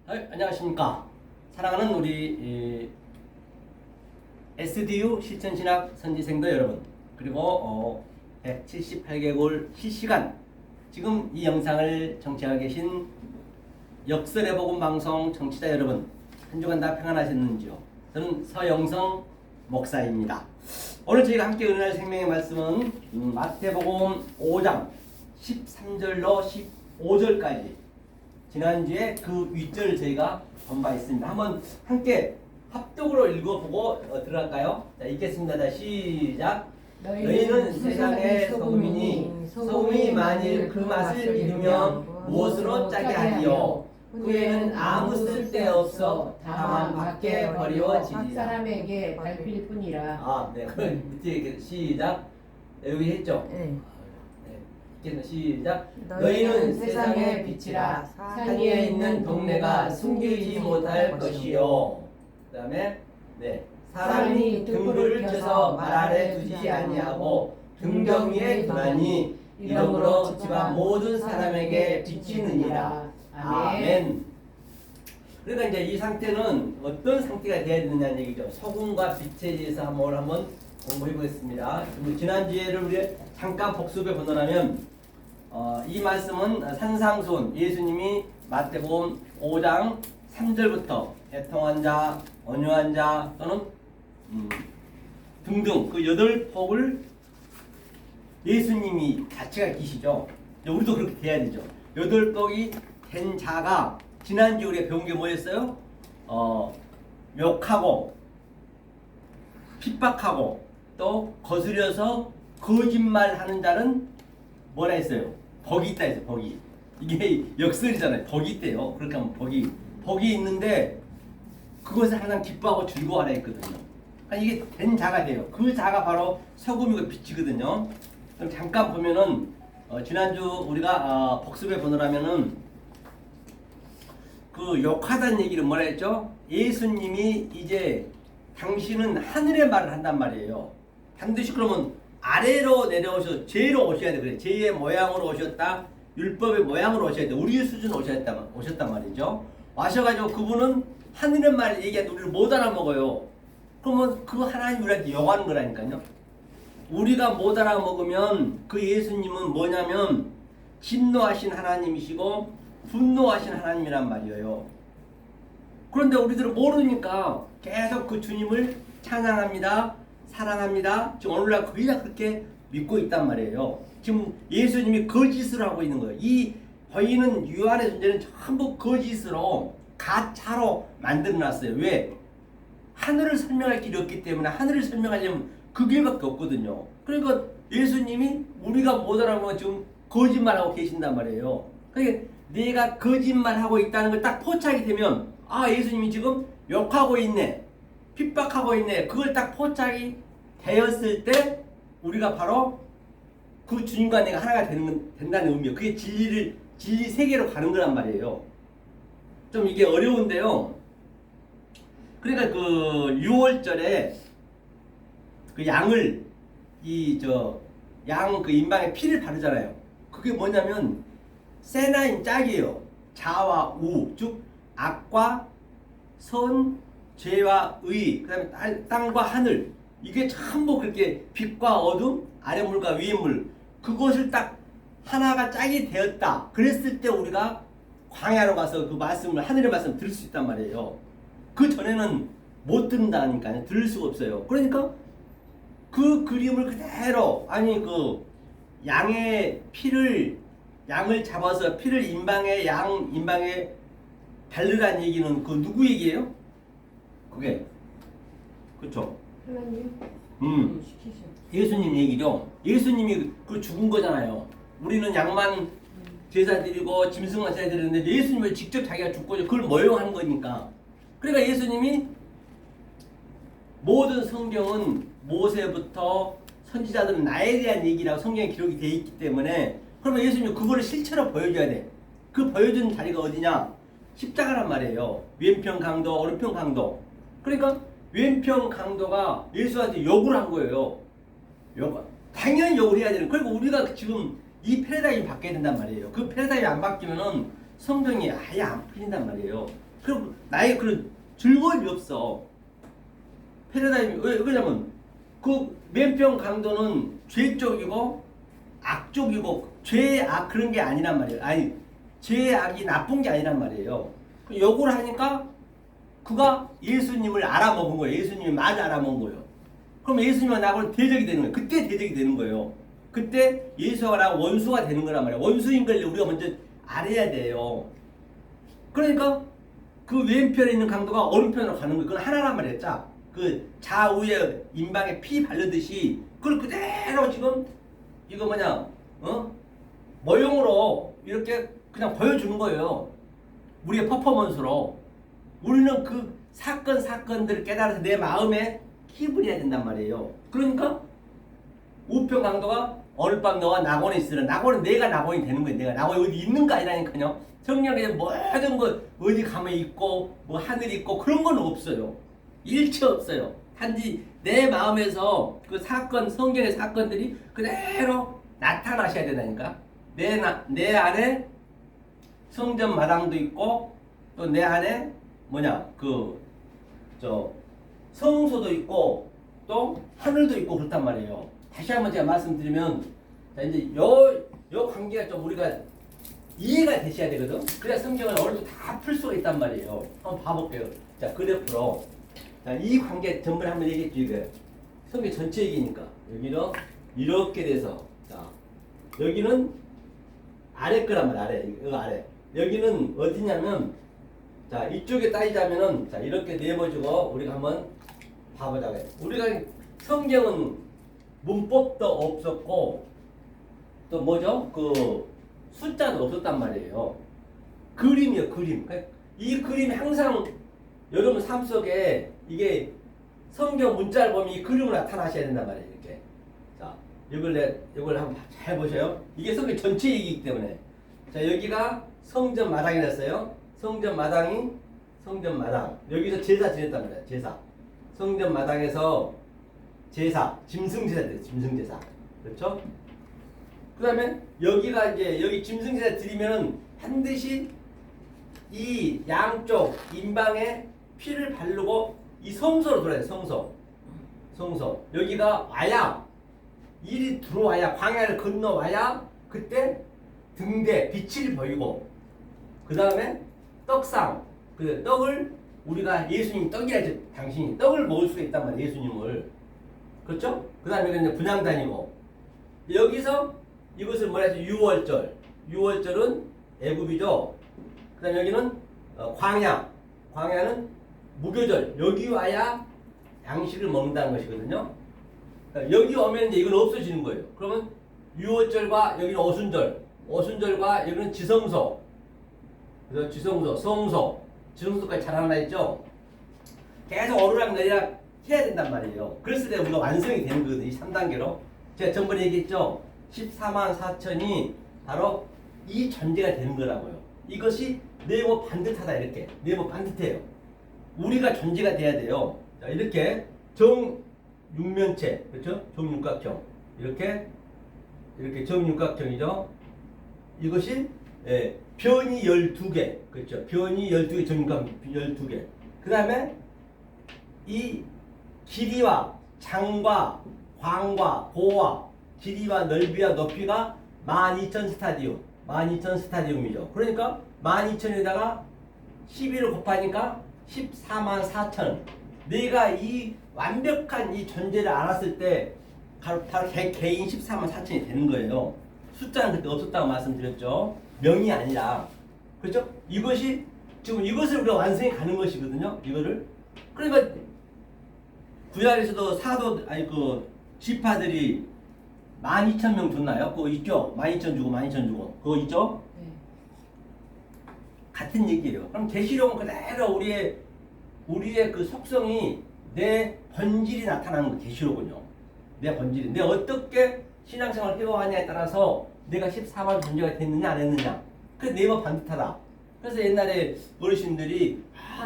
안녕하십니까. 사랑하는 우리 SDU 실천신학 선지생도 여러분, 그리고 178개월 실시간 지금 이 영상을 청취하고 계신 역설의 복음 방송 청취자 여러분, 한 주간 다 평안하셨는지요? 저는 서영성 목사입니다. 오늘 저희가 함께 은혜할 생명의 말씀은 마태복음 5장 13절로 15절까지 지난주에 그 윗절을 저희가 본 바 있습니다. 한번 함께 합독으로 읽어보고 들어갈까요? 자, 읽겠습니다. 자, 시작. 너희는 세상의 소금이니 소금이 만일 그 맛을 잃으면 무엇으로 짜게 하리요? 후에는 아무 쓸데없어 다만 밖에 버려지리라. 각 사람에게 밟힐 뿐이라. 네. 그럼 밑에 시작. 여기 했죠? 네. 시작. 너희는 세상의 빛이라. 산 위에 있는 동네가 숨기지 못할 것이요. 그 다음에 사람이 등불을 켜서 말 아래 두지 아니하고 등경 위에 두나니 이러므로 집안 모든 사람에게 비치느니라. 아멘. 그러니까 이제 이 상태는 어떤 상태가 되어야 되느냐는 얘기죠. 소금과 빛에 대해서 한번 공부해 보겠습니다. 지난주에를 우리 잠깐 복습해 보더라면 이 말씀은 산상수훈, 예수님이 마태복음 5장 3절부터 애통한 자, 온유한 자 또는 등등 그 8폭을 예수님이 자체가 계시죠. 우리도 그렇게 돼야 되죠. 8폭이 된 자가 지난주에 우리가 배운 게 뭐였어요? 욕하고 핍박하고 또 거스려서 거짓말하는 자는 뭐라 했어요? 복이 있다 했어요. 복이. 이게 역설이잖아요. 복이 있대요. 그렇게 하면 복이 있는데 그것을 항상 기뻐하고 즐거워하라 했거든요. 그러니까 이게 된 자가 돼요. 그 자가 바로 소금이고 빛이거든요. 그럼 잠깐 보면은 지난주 우리가 복습해 보느라면은 그 욕하다는 얘기를 뭐라 했죠? 예수님이 이제 당신은 하늘의 말을 한단 말이에요. 반드시 그러면 아래로 내려오셔서 죄로 오셔야 돼. 그래. 죄의 모양으로 오셨다. 율법의 모양으로 오셔야 돼. 우리 수준 오셨단 말이죠. 와셔가지고 그분은 하늘의 말을 얘기하는데 우리를 못 알아먹어요. 그러면 그 하나님 우리한테 요구하는 거라니까요. 우리가 못 알아먹으면 그 예수님은 뭐냐면 진노하신 하나님이시고 분노하신 하나님이란 말이에요. 그런데 우리들은 모르니까 계속 그 주님을 찬양합니다. 사랑합니다. 지금 오늘날 거의 다 그렇게 믿고 있단 말이에요. 지금 예수님이 거짓을 하고 있는 거예요. 이 보이는 유한의 존재는 전부 거짓으로 가짜로 만들어놨어요. 왜? 하늘을 설명할 길이 없기 때문에 하늘을 설명하려면 그 길밖에 없거든요. 그러니까 예수님이 우리가 못 알아보면 지금 거짓말하고 계신단 말이에요. 그러니까 내가 거짓말하고 있다는 걸 딱 포착이 되면 예수님이 지금 욕하고 있네. 핍박하고 있네. 그걸 딱 포착이 되었을 때 우리가 바로 그 주님과 내가 하나가 된다는 의미예요. 그게 진리 세계로 가는 거란 말이에요. 좀 이게 어려운데요. 그러니까 그 6월절에 그 양을 양 그 인방에 피를 바르잖아요. 그게 뭐냐면 세나임 짝이에요. 자와 우, 즉 악과 선, 죄와 의, 그 다음에 땅과 하늘, 이게 전부 그렇게 빛과 어둠, 아래 물과 위에 물, 그것을 딱 하나가 짝이 되었다. 그랬을 때 우리가 광야로 가서 그 말씀을, 하늘의 말씀을 들을 수 있단 말이에요. 그 전에는 못 듣는다니까요. 들을 수가 없어요. 그러니까 그 그림을 그대로, 그 양의 양을 잡아서 피를 인방에 바르란 얘기는 그 누구 얘기예요? 그게 그쵸? 하나님 예수님 얘기죠. 예수님이 그 죽은 거잖아요. 우리는 양만 제사 드리고 짐승만 제사 드리는데 예수님을 직접 자기가 죽고 그걸 모형한 거니까. 그러니까 예수님이 모든 성경은 모세부터 선지자들은 나에 대한 얘기라고 성경에 기록이 되어 있기 때문에 그러면 예수님이 그거를 실체로 보여줘야 돼. 그 보여주는 자리가 어디냐? 십자가란 말이에요. 왼편 강도, 오른편 강도. 그러니까 왼편 강도가 예수한테 욕을 한 거예요. 당연히 욕을 해야 되는. 그리고 우리가 지금 이 패러다임이 바뀌어야 된단 말이에요. 그 패러다임이 안 바뀌면은 성경이 아예 안 풀린단 말이에요. 그럼 나에게 그런 즐거움이 없어. 패러다임이 왜 그러냐면 그 맨평 강도는 죄 쪽이고 악 쪽이고 죄악 그런 게 아니란 말이에요. 아니 죄악이 나쁜 게 아니란 말이에요. 요걸 하니까 그가 예수님을 알아먹은 거예요. 예수님의 말을 알아먹은 거예요. 그럼 예수님과 나하고 대적이 되는 거예요. 그때 대적이 되는 거예요. 그때 예수와 나하고 원수가 되는 거란 말이에요. 원수인 걸 우리가 먼저 알아야 돼요. 그러니까 그 왼편에 있는 강도가 오른편으로 가는 거예요. 그건 하나란 말이에요. 자, 그 좌우에 인방에 피 바르듯이 그걸 그대로 지금 이거 뭐냐 모형으로 이렇게 그냥 보여주는 거예요. 우리의 퍼포먼스로. 우리는 그 사건들을 깨달아서 내 마음에 기분이 해야 된단 말이에요. 그러니까 우편 강도가 오늘 밤 너와 낙원에 있으라. 낙원은 내가 낙원이 되는 거예요. 내가 낙원이 어디 있는가 아니라니까요. 성령에 모든 것 어디 가면 있고 뭐 하늘 있고 그런 건 없어요. 일체 없어요. 단지 내 마음에서 그 사건, 성경의 사건들이 그대로 나타나셔야 된다니까. 내 안에 성전 마당도 있고 또 내 안에 뭐냐 성소도 있고 또 하늘도 있고 그렇단 말이에요. 다시 한번 제가 말씀드리면 자 이제 요 관계가 좀 우리가 이해가 되셔야 되거든. 그래야 성경을 어느 정도 다 풀 수가 있단 말이에요. 한번 봐볼게요. 자 그래프로 자 이 관계 전번에 한번 얘기했죠. 이게 성경 전체 얘기니까 여기는 이렇게 돼서 자 여기는 아래 거란 말이야. 아래 이거 아래 여기는 어디냐면 자 이쪽에 따지자면은 자 이렇게 네모지고 우리가 한번 봐보자고요. 우리가 성경은 문법도 없었고 또 뭐죠? 그 숫자도 없었단 말이에요. 그림이요 그림. 이 그림이 항상 여러분 삶 속에 이게 성경 문자를 보면 이 그림으로 나타나셔야 된단 말이에요. 이렇게 자 이걸 한번 잘 보세요. 이게 성경 전체 얘기이기 때문에 자 여기가 성전 마당이랬어요. 성전 마당 여기서 제사 지냈단 말이에요. 제사 성전 마당에서 제사 짐승제사 돼요. 짐승제사 그렇죠? 그 다음에 여기가 이제 여기 짐승제사 드리면은 반드시 이 양쪽 인방에 피를 바르고 이 성소로 돌아야 돼요. 성소 여기가 와야 일이 들어와야 광야를 건너와야 그때 등대 빛을 보이고 그 다음에 떡상 그 떡을 우리가 예수님 떡이야지 당신이 떡을 먹을 수가 있단 말이에요. 예수님을 그렇죠? 그 다음에 이제 분향단이고 여기서 이것을 뭐라 하죠? 유월절은 애굽이죠. 그 다음에 여기는 광야는 무교절 여기 와야 양식을 먹는다는 것이거든요. 여기 오면 이제 이건 없어지는 거예요. 그러면 유월절과 여기는 오순절과 여기는 지성소 그래서 지성소까지 잘 하나 있죠. 계속 오르락내리락 해야 된단 말이에요. 그랬을 때 우리가 완성이 되는 거거든요. 이 3단계로 제가 전번에 얘기했죠. 14만 4천이 바로 이 전제가 되는 거라고요. 이것이 네모 반듯하다 이렇게 네모 반듯해요. 우리가 존재가 돼야 돼요. 자, 이렇게 정육면체 그렇죠? 정육각형 이렇게 정육각형이죠. 이것이 변이 12개 그렇죠? 변이 12개 정육각형 12개. 그 다음에 이 길이와 장과 광과 고와 길이와 넓이와 높이가 12,000 스타디움이죠. 그러니까 12,000에다가 11을 곱하니까 14만 4천. 내가 이 완벽한 이 존재를 알았을 때 바로 개인 14만 4천이 되는 거예요. 숫자는 그때 없었다고 말씀드렸죠. 명이 아니라. 그렇죠? 이것이 지금 이것을 우리가 완성해 가는 것이거든요. 이거를. 그러니까 구약에서도 지파들이 12,000명 줬나요? 그거 있죠? 12,000 주고 그거 있죠? 네. 같은 얘기예요. 그럼 계시록은 그대로 우리의 그 속성이 내 본질이 나타나는 거 계시록은요. 내 본질이 내가 어떻게 신앙생활을 해왔냐에 따라서 내가 14만 존재가 됐느냐 안 했느냐. 그래서 네모 반듯하다. 그래서 옛날에 어르신들이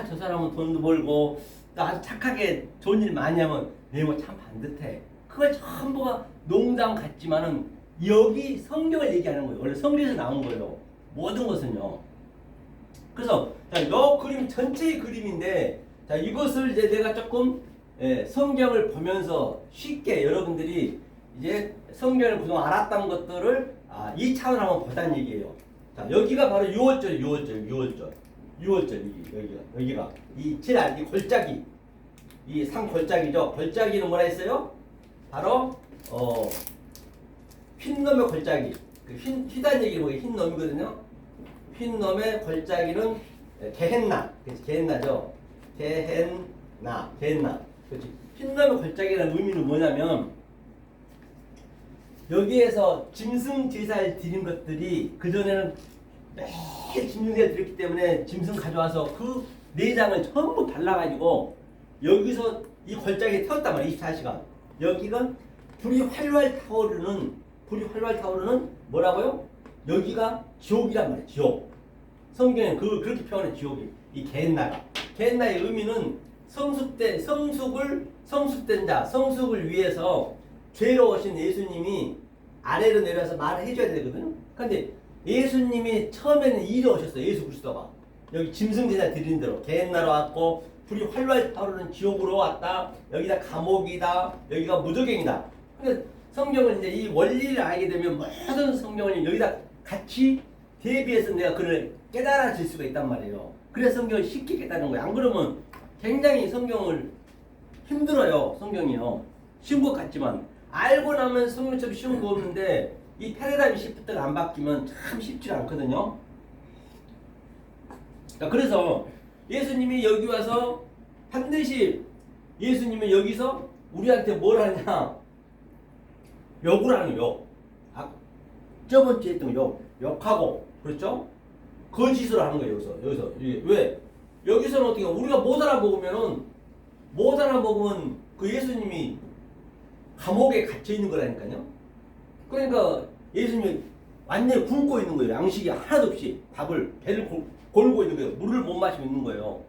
저 사람은 돈도 벌고 또 아주 착하게 좋은 일 많이 하면 네모 참 반듯해. 그걸 전부가 농담 같지만은 여기 성경을 얘기하는 거예요. 원래 성경에서 나온 거예요. 모든 것은요. 그래서 자, 이 그림 전체의 그림인데, 자, 이것을 이제 내가 조금 성경을 보면서 쉽게 여러분들이 이제 성경을 그동안 알았던 것들을 이 차원으로 한번 보자는 얘기예요. 자, 여기가 바로 6월절. 여기가 이 제일 이 골짜기, 이 상 골짜기죠. 골짜기는 뭐라 했어요? 바로 흰놈의 골짜기. 그 휘단 얘기 뭐예요? 흰놈이거든요. 흰놈의 골짜기는 게헨나. 그렇지, 게헨나죠. 게헨나. 그렇지. 흰놈의 골짜기라는 의미는 뭐냐면 여기에서 짐승 제사를 드린 것들이 그전에는 매일 짐승제사 드렸기 때문에 짐승 가져와서 그 내장을 전부 발라가지고 여기서 이 골짜기에 태웠단 말이에요. 24시간. 여기가 불이 활활 타오르는 뭐라고요? 여기가 지옥이란 말이에요. 지옥. 성경에는 그렇게 표현해. 지옥이. 이 게헨나의 의미는 성숙된 자, 성숙을 위해서 죄로우신 예수님이 아래로 내려와서 말을 해줘야 되거든요. 근데 예수님이 처음에는 이리 오셨어요. 예수 그리스도가. 여기 짐승 제사 드리는 대로 게헨나로 왔고 불이 활활 타오르는 지옥으로 왔다. 여기다 감옥이다. 여기가 무저갱이다. 근데 성경은 이제 이 원리를 알게 되면 모든 성경을 여기다 같이 대비해서 내가 그를 깨달아질 수가 있단 말이에요. 그래서 성경을 쉽게 깨달은 거예요. 안 그러면 굉장히 성경을 힘들어요. 성경이요. 쉬운 것 같지만 알고 나면 성경처럼 쉬운 거 없는데 이 패러다임 시프트가 안 바뀌면 참 쉽지가 않거든요. 자, 그래서 예수님이 여기 와서 반드시 예수님은 여기서 우리한테 뭘 하냐? 욕을 하는 욕. 저번주에 했던 욕하고, 그렇죠? 거짓을 하는 거예요, 여기서. 왜? 여기서는 어떻게, 우리가 못 알아먹으면 그 예수님이 감옥에 갇혀있는 거라니까요. 그러니까 예수님이 완전히 굶고 있는 거예요. 양식이 하나도 없이 배를 골고 있는 거예요. 물을 못 마시고 있는 거예요.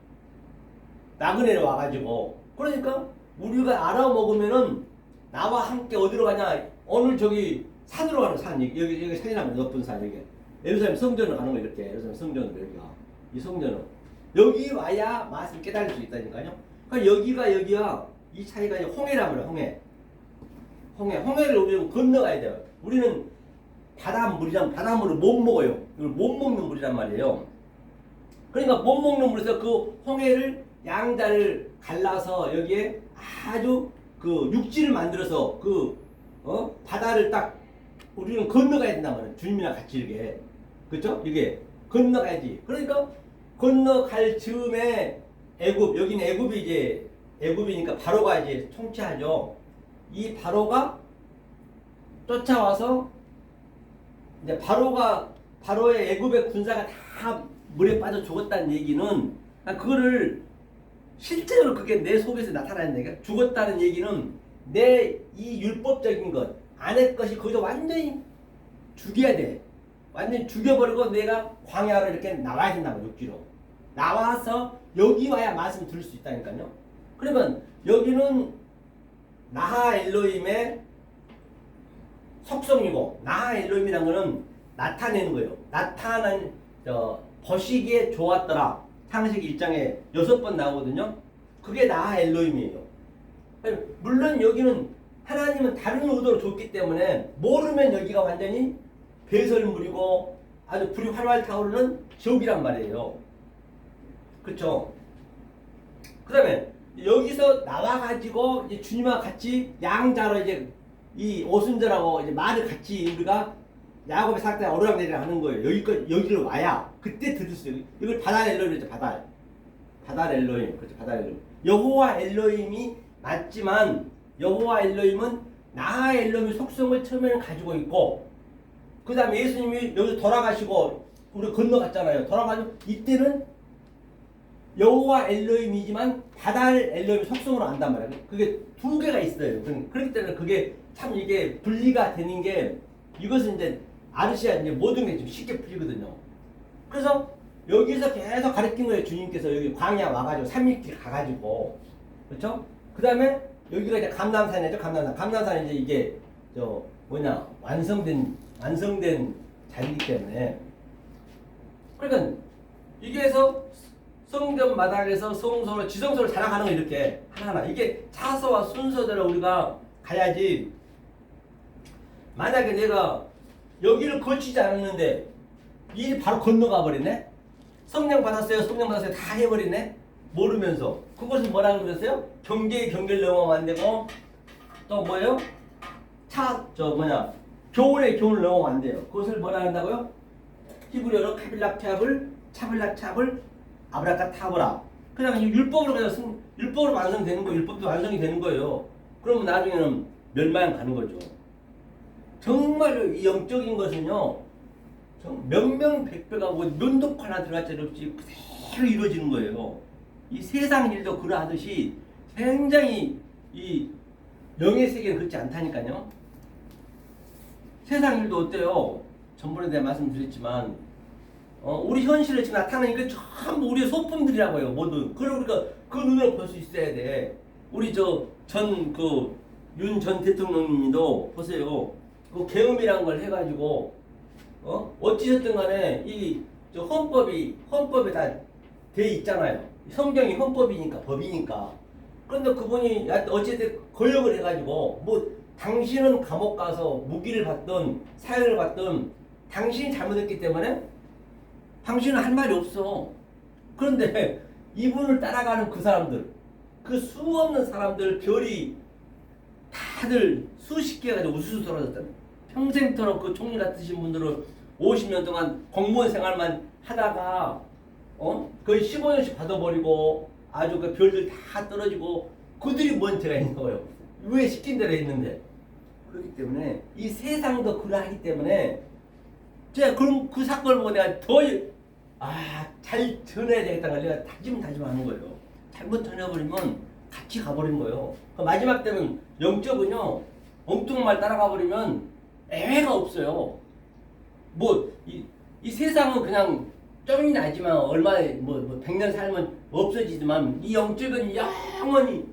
나그네로 와가지고. 그러니까 우리가 알아먹으면은 나와 함께 어디로 가냐? 오늘 저기 산으로 가는 산. 여기 산이라면 높은 산. 여기 예루살렘 성전으로 가는 거예요. 이렇게 예루살렘 성전으로 여기가. 이 성전으로. 여기 와야 말씀을 깨달을 수 있다니까요. 그러니까 여기가 이 차이가 홍해라고 그래요. 홍해를 우리는 건너가야 돼요. 우리는 바닷물을 못 먹어요. 이걸 못 먹는 물이란 말이에요. 그러니까 못 먹는 물에서 그 홍해를 양자를 갈라서 여기에 아주 그 육지를 만들어서 바다를 딱 우리는 건너가야 된단 말이에요. 주님이랑 같이 이렇게. 그렇죠? 이게 건너가야지. 그러니까 건너갈 즈음에 여기는 애굽이니까 바로가 이제 통치하죠. 이 바로가 쫓아와서 이제 바로의 애굽의 군사가 다 물에 빠져 죽었다는 얘기는 그거를 실제로 그게 내 속에서 나타나는 얘기가 죽었다는 얘기는 내 이 율법적인 것 안의 것이 거기서 완전히 죽여야 돼. 완전히 죽여버리고 내가 광야로 이렇게 나와야 된다고 육지로 나와서 여기 와야 말씀 들을 수 있다니까요. 그러면 여기는 나하 엘로힘의 속성이고 나하 엘로힘이라는 거는 나타내는 거예요. 나타난 보시기에 좋았더라. 창세기 1장에 6번 나오거든요. 그게 나하 엘로힘이에요. 물론 여기는 하나님은 다른 의도로 줬기 때문에 모르면 여기가 완전히 배설물이고 아주 불이 활활 타오르는 지옥이란 말이에요. 그렇죠? 그 다음에 여기서 나와가지고 이제 주님과 같이 양자로 이제 이 오순절하고 이제 말을 같이 우리가 야곱의 사태 오르락내리락 하는 거예요. 여기를 와야 그때 들을 수 있어요. 이걸 바다 엘로힘이죠. 바다 엘로힘. 그렇죠. 바다 엘로힘. 여호와 엘로힘이 맞지만 여호와 엘로힘은 나하 엘로힘의 속성을 처음에는 가지고 있고 그 다음에 예수님이 여기서 돌아가시고 우리 건너갔잖아요. 돌아가지고 이때는 여호와 엘로힘이지만 바다 엘로힘 속성으로 안단 말이에요. 그게 두 개가 있어요. 그렇기 때문에 그게 참 이게 분리가 되는 게 이것은 이제 아르시아 이제 모든 게 좀 쉽게 풀리거든요. 그래서 여기서 계속 가르친 거예요. 주님께서 여기 광야 와가지고 3일길 가가지고 그렇죠? 그 다음에 여기가 이제 감람산이죠. 감람산이 이제 이게 완성된 자리이기 때문에 그러니까 이게서 성전 마당에서 성소로 지성소로 자라가는 거 이렇게 하나하나 이게 차서와 순서대로 우리가 가야지. 만약에 내가 여기를 거치지 않았는데 이 바로 건너가 버리네. 성령 받았어요 다 해버리네. 모르면서 그것을 뭐라고 그랬어요? 경계의 경계를 넘어가면 안 되고 또 뭐예요? 교훈의 교훈을 넘어가면 안 돼요. 그것을 뭐라 한다고요? 히브리어로 차블락 아브라카타브라. 그냥 율법으로 율법으로 완성되는 거, 율법도 완성이 되는 거예요. 그러면 나중에는 멸망 가는 거죠. 정말 이 영적인 것은요, 명명백백하고 면독 하나 들어갈 자 없이 그대로 이루어지는 거예요. 이 세상 일도 그러하듯이 굉장히 이 영의 세계는 그렇지 않다니까요. 세상 일도 어때요? 전번에 내가 말씀드렸지만 우리 현실에 지금 나타나는 게 전부 우리의 소품들이라고요. 모두. 그걸 우리가 그 눈으로 볼 수 있어야 돼. 우리 윤 전 대통령님도 보세요. 그 계엄이라는 걸 해가지고 어찌됐든 간에 헌법에 다 돼 있잖아요. 성경이 헌법이니까 법이니까. 그런데 그분이 어찌됐든 거역을 해가지고 당신은 감옥 가서 무기를 받든 사형을 받든 당신이 잘못했기 때문에 당신은 할 말이 없어. 그런데 이분을 따라가는 그 사람들, 그 수없는 사람들 별이 다들 수십 개가 우수수 떨어졌다. 평생토록 그 총리 같으신 분들은 50년 동안 공무원 생활만 하다가 거의 15년씩 받아버리고 아주 그 별들 다 떨어지고 그들이 뭔 죄가 있는 거예요. 왜 시킨 대로 했는데. 그렇기 때문에 이 세상도 그러하기 때문에 제가 그럼 그 사건을 보고 내가 더 잘 전해야 되겠다는 걸 내가 다짐하는 거예요. 잘못 전해버리면 같이 가버리는 거예요. 마지막 때는 영적은요, 엉뚱한 말 따라가 버리면 애가 없어요. 이 세상은 그냥 좀이 나지만 얼마 100년 살면 없어지지만 이 영적은 영원히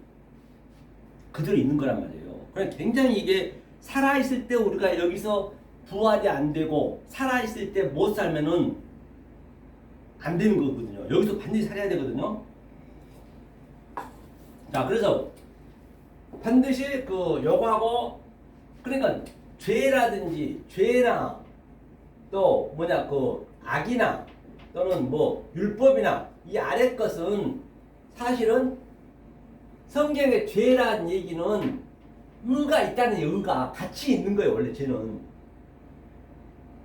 그대로 있는 거란 말이에요. 그러니까 굉장히 이게 살아있을 때 우리가 여기서 부활이 안 되고 살아있을 때 못 살면은 안 되는 거거든요. 여기서 반드시 살아야 되거든요. 자, 그래서 반드시 요거하고 그러니까 죄나 또 악이나 또는 율법이나 이 아래 것은 사실은 성경의 죄라는 얘기는 의가 있다는 의가 같이 있는 거예요. 원래 죄는.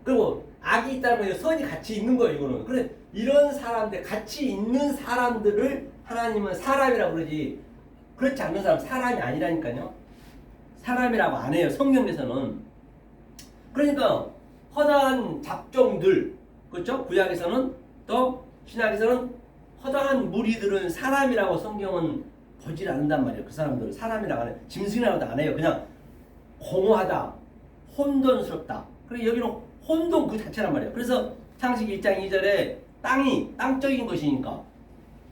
그리고 악이 있다면 선이 같이 있는 거예요. 이거는. 그래 이런 사람들 같이 있는 사람들을 하나님은 사람이라고 그러지 그렇지 않는 사람 사람이 아니라니까요. 사람이라고 안 해요. 성경에서는. 그러니까 허다한 잡종들 그렇죠? 구약에서는 또 신약에서는 허다한 무리들은 사람이라고 성경은 보질 않는단 말이에요. 그 사람들은 사람이라고 안 해요. 짐승이라고도 안 해요. 그냥 공허하다, 혼돈스럽다. 그리고 여기는 혼돈 그 자체란 말이에요. 그래서 창세기 1장 2절에 땅이 땅적인 것이니까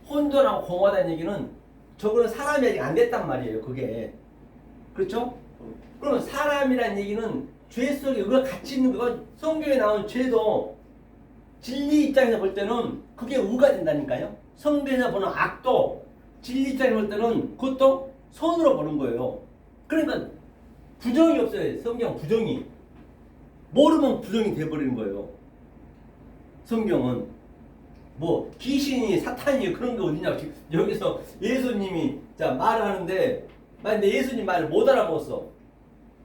혼돈하고 공허하다는 얘기는 저거는 사람이 아직 안 됐단 말이에요. 그게 그렇죠? 그럼 사람이라는 얘기는 죄 속에 의가 같이 있는 거. 성경에 나온 죄도 진리 입장에서 볼 때는 그게 의가 된다니까요. 성경에서 보는 악도 진리 입장에서 볼 때는 그것도 선으로 보는 거예요. 그러니까 부정이 없어요. 성경 부정이. 모르면 부정이 돼버리는 거예요. 성경은 귀신이 사탄이 그런 게 어디냐. 여기서 예수님이 말을 하는데 만약에 예수님 말을 못 알아먹었어.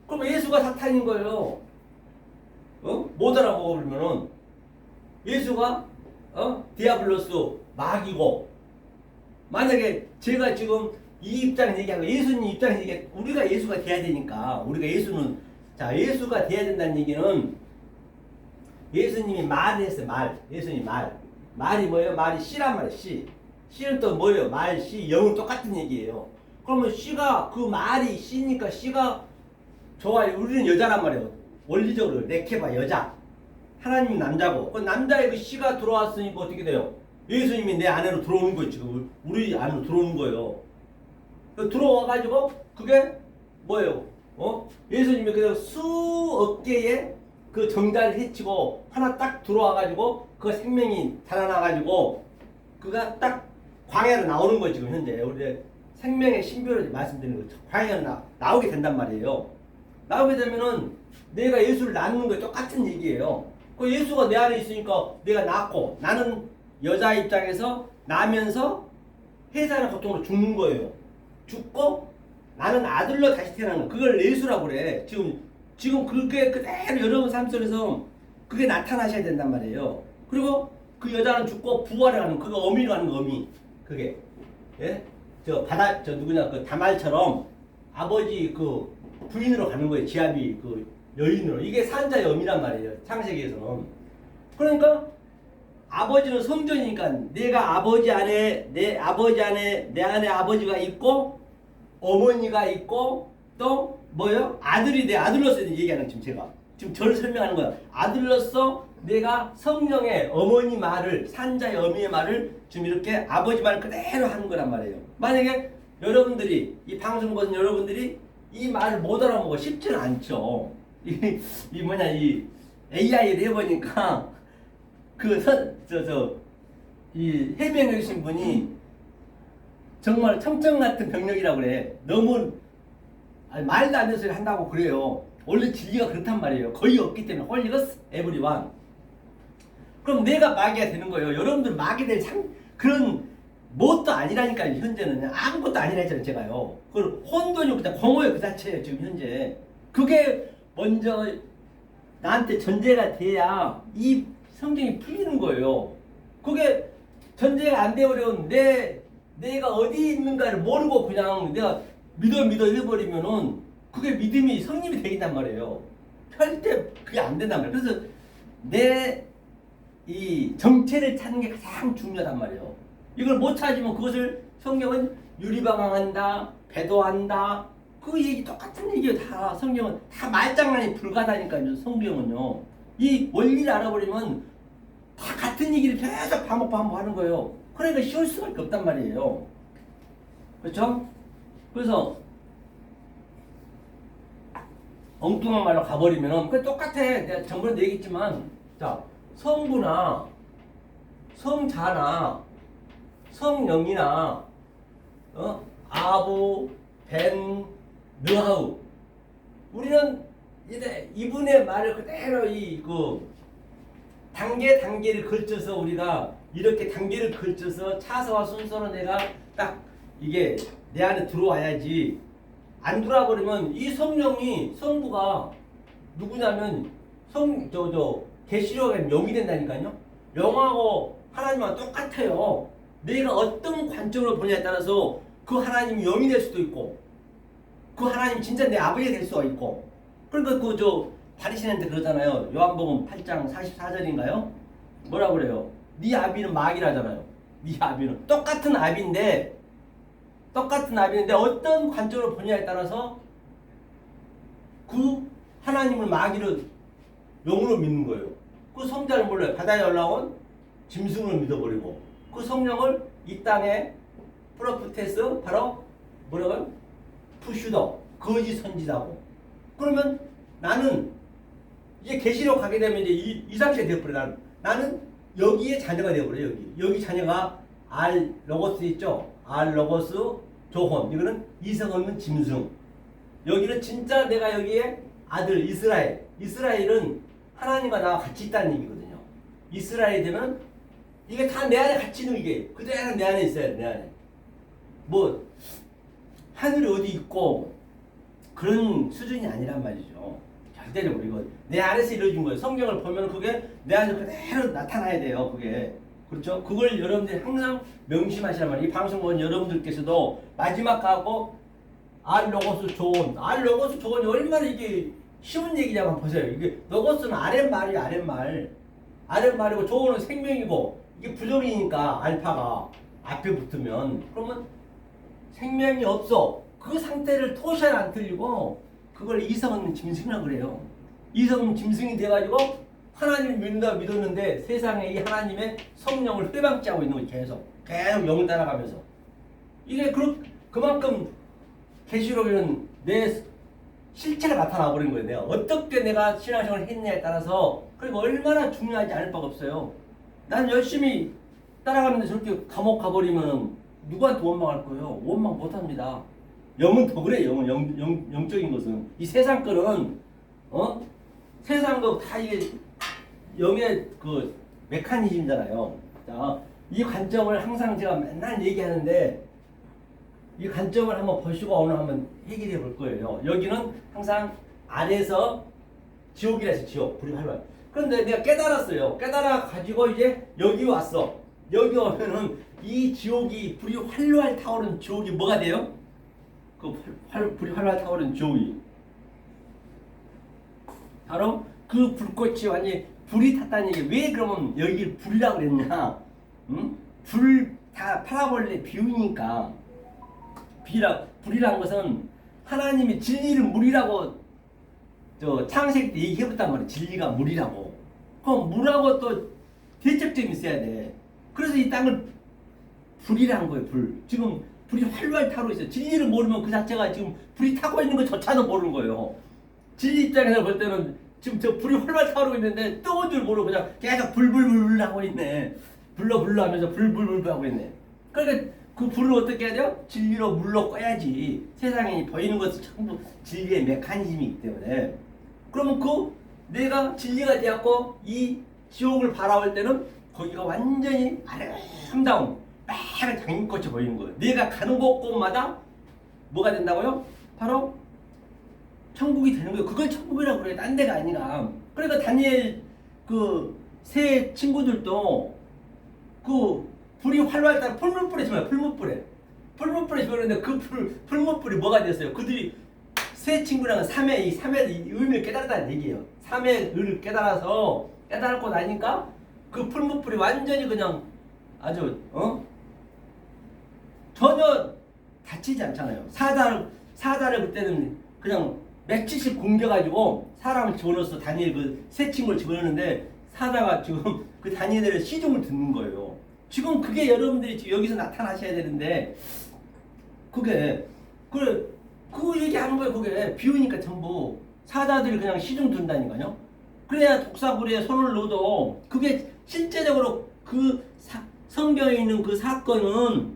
그럼 예수가 사탄인 거예요. 못 알아먹으면은 예수가 디아블로스 마귀고 만약에 제가 지금 이 입장에서 얘기하고 예수님 입장에서 얘기해 우리가 예수가 돼야 되니까 우리가 예수가 돼야 된다는 얘기는 예수님이 말을 했어요. 예수님 말이 뭐예요? 말이 씨란 말이에요. 씨는 또 뭐예요? 말, 씨, 영은 똑같은 얘기예요. 그러면 씨가 그 말이 씨니까 씨가 좋아요. 우리는 여자란 말이에요. 원리적으로 레케바 여자. 하나님은 남자고 그 남자의 그 씨가 들어왔으니까 어떻게 돼요? 예수님이 내 안으로 들어오는 거예요. 지금 우리 안으로 들어오는 거예요. 들어와가지고 그게 뭐예요? 예수님이 그냥 수억 개의 그 정자를 해치고 하나 딱 들어와가지고 그 생명이 달아나가지고 그가 딱 광야로 나오는 거예요. 지금 현재 우리 생명의 신비로 말씀드리는 거죠. 광야로 나오게 된단 말이에요. 나오게 되면은 내가 예수를 낳는 거 똑같은 얘기예요. 그 예수가 내 안에 있으니까 내가 낳고, 나는 여자 입장에서 나면서 해산의 고통으로 죽는 거예요. 죽고 나는 아들로 다시 태어나는 거. 그걸 예수라고 그래. 지금 그게 그대로 여러분 삶 속에서 그게 나타나셔야 된단 말이에요. 그리고 그 여자는 죽고 부활해 가는, 그거 어미로 가는 거, 어미. 그게. 예? 저 누구냐, 그 다말처럼 아버지 그 부인으로 가는 거예요. 지아비 그 여인으로. 이게 산자의 어미란 말이에요. 창세기에서는. 그러니까 아버지는 성전이니까 내가 아버지 안에, 내 안에 아버지가 있고, 어머니가 있고, 또 뭐요? 아들이 내 아들로서 얘기하는, 지금 저를 설명하는 거야. 아들로서 내가 성령의 어머니 말을, 산자의 어미의 말을 지금 이렇게 아버지 말을 그대로 하는 거란 말이에요. 만약에 여러분들이, 이 방송 보는 여러분들이 이 말을 못 알아보고 쉽지는 않죠. 이 AI를 해보니까 이 해명해 주신 분이 정말 청청 같은 병력이라고 그래. 너무 말도 안 되는 소리 한다고 그래요. 원래 진리가 그렇단 말이에요. 거의 없기 때문에. 홀리거스 에브리원. 그럼 내가 마귀가 되는 거예요. 여러분들 마귀 될 그런 뭣도 아니라니까요. 현재는 아무것도 아니라 했잖아요. 제가요. 그 혼돈이 그냥 공허예요. 그 자체예요. 지금 현재. 그게 먼저 나한테 전제가 돼야 이 성경이 풀리는 거예요. 그게 전제가 안 되어버리면 내가 어디 있는가를 모르고 그냥 내가 믿어 해버리면은 그게 믿음이 성립이 되긴단 말이에요. 절대 그게 안 된단 말이에요. 그래서 내 이 정체를 찾는 게 가장 중요하단 말이에요. 이걸 못 찾으면 그것을 성경은 유리방황한다, 배도한다, 그 얘기 똑같은 얘기예요. 다 성경은 다 말장난이 불가다니까요. 성경은요. 이 원리를 알아버리면 다 같은 얘기를 계속 반복하는 거예요. 그러니까 쉬울 수밖에 없단 말이에요. 그렇죠? 그래서 엉뚱한 말로 가버리면은 그 똑같아. 내가 전번에도 얘기했지만, 자, 성부나 성자나 성령이나 아부, 벤, 느하우, 우리는 이제 이분의 말을 그대로 단계를 걸쳐서 우리가 이렇게 단계를 걸쳐서 차서와 순서로 내가 딱 이게 내 안에 들어와야지. 안 들어와버리면 이 성부가 누구냐면 계시록에 영이 된다니까요. 영하고 하나님과 똑같아요. 내가 어떤 관점으로 보냐에 따라서 그 하나님이 영이 될 수도 있고, 그 하나님 진짜 내 아버지가 될 수가 있고. 그러니까 바리새인한테 그러잖아요. 요한복음 8장 44절인가요? 뭐라 그래요? 네 아비는 마귀라잖아요. 네 아비는 똑같은 아비인데 어떤 관점으로 보냐에 따라서 그 하나님을 마귀를 영으로 믿는 거예요. 그 성자를 몰라요. 바다에 올라온 짐승을 믿어버리고, 그 성령을 이 땅에 프로프테스, 바로 뭐라고요? 푸슈더, 거짓 선지자고. 그러면 나는 이제 계시록 가게 되면 이제 이 상태가 되어버려. 나는 여기에 자녀가 되어버려요. 여기 자녀가 알 로고스 있죠? 알 로고스 조혼. 이거는 이성 없는 짐승. 여기는 진짜 내가 여기에 아들 이스라엘. 이스라엘은 하나님과 나와 같이 있다는 얘기거든요. 이스라엘이 되면 이게 다 내 안에 같이 있는 게 그대로 내 안에 있어요. 내 안에. 뭐 하늘이 어디 있고 그런 수준이 아니란 말이죠. 절대적으로 이거 내 안에서 이루어진 거예요. 성경을 보면 그게 내 안에서 그대로 나타나야 돼요. 그게. 그렇죠? 그걸 여러분들이 항상 명심하시란 말이에요. 이 방송 보는 여러분들께서도 마지막하고 알로고스 조언. 알로고스 조언이 얼마나 이게 쉬운 얘기냐고 한번 보세요. 이게 로고스는 아랫말이에요. 아랫말이고 조언은 생명이고, 이게 부정이니까 알파가 앞에 붙으면, 그러면 생명이 없어. 그 상태를 토시안 안 틀리고 그걸 이성 없는 짐승이라고 그래요. 이성 없는 짐승이 돼가지고 하나님을 믿었는데 세상에 이 하나님의 성령을 회방치하고 있는 거예요. 계속 영을 따라가면서. 이게 그만큼 계시록에는 내 실체가 나타나 버린 거예요. 어떻게 내가 신앙생활을 했냐에 따라서. 그리고 얼마나 중요하지 않을 바가 없어요. 난 열심히 따라가는데 저렇게 감옥 가버리면은 누구한테 원망할 거예요? 원망 못합니다. 영은 더 그래. 영적인 것은 이 세상 거는 세상 거 다 이게 영의 그 메커니즘이잖아요. 자, 이 관점을 항상 제가 맨날 얘기하는데 이 관점을 한번 보시고 오늘 한번 해결해 볼 거예요. 여기는 항상 아래에서 지옥이라 해서 지옥, 불이 활발. 그런데 내가 깨달았어요. 깨달아 가지고 이제 여기 왔어. 여기 오면은 이 지옥이 불이 활활 타오르는 지옥이 뭐가 돼요? 그 불이 활활 타오르는 지옥이 바로 그 불꽃이 완전히 불이 탔다는 얘기. 왜 그러면 여기 불이라고 그랬냐? 응? 불 다 파라볼레 비유니까. 불이란 것은 하나님이 진리를 물이라고 저 창세기 때 얘기해봤단 말이야. 진리가 물이라고. 그럼 물하고 또 대척점이 있어야 돼. 그래서 이 땅을 불이란 거예요. 불. 지금 불이 활활 타고 있어요. 진리를 모르면 그 자체가 지금 불이 타고 있는 것조차도 모르는 거예요. 진리 입장에서 볼 때는 지금 저 불이 활활 타오르고 있는데 뜨거운 줄 모르고 그냥 계속 불불불 하고 있네. 불러 하면서 불불불 하고 있네. 그러니까 그 불을 어떻게 해야 돼요? 진리로 물로 꺼야지. 세상에 보이는 것은 전부 진리의 메커니즘이기 때문에. 그러면 그 내가 진리가 되었고 이 지옥을 바라볼 때는 거기가 완전히 아름다운 빨간 장미꽃이 보이는 거예요. 내가 가는 곳곳마다 뭐가 된다고요? 바로 천국이 되는 거예요. 그걸 천국이라고 그래. 딴 데가 아니라. 그러니까 다니엘 그 세 친구들도 그 불이 활활 따라 풀무불에 집어요. 풀무불에 집어넣는데 그 풀무불이 뭐가 됐어요? 그들이 세 친구랑은 삼의 의미를 깨달았다는 얘기예요. 삼의 의를 깨달고 나니까 그 풀무불이 완전히 그냥 아주 전혀 다치지 않잖아요. 사자를 그때는 그냥 며칠씩 굶겨가지고 사람을 집어넣어서 다니엘 그 세 친구를 집어넣는데 사자가 지금 그 다니엘의 시중을 듣는 거예요. 지금 그게 여러분들이 지금 여기서 나타나셔야 되는데 그게 그 얘기하는 거예요. 그게 비우니까 전부 사자들이 그냥 시중 둔다니까요. 그래야 독사불에 손을 넣어도 그게 실제적으로 그 성경에 있는 그 사건은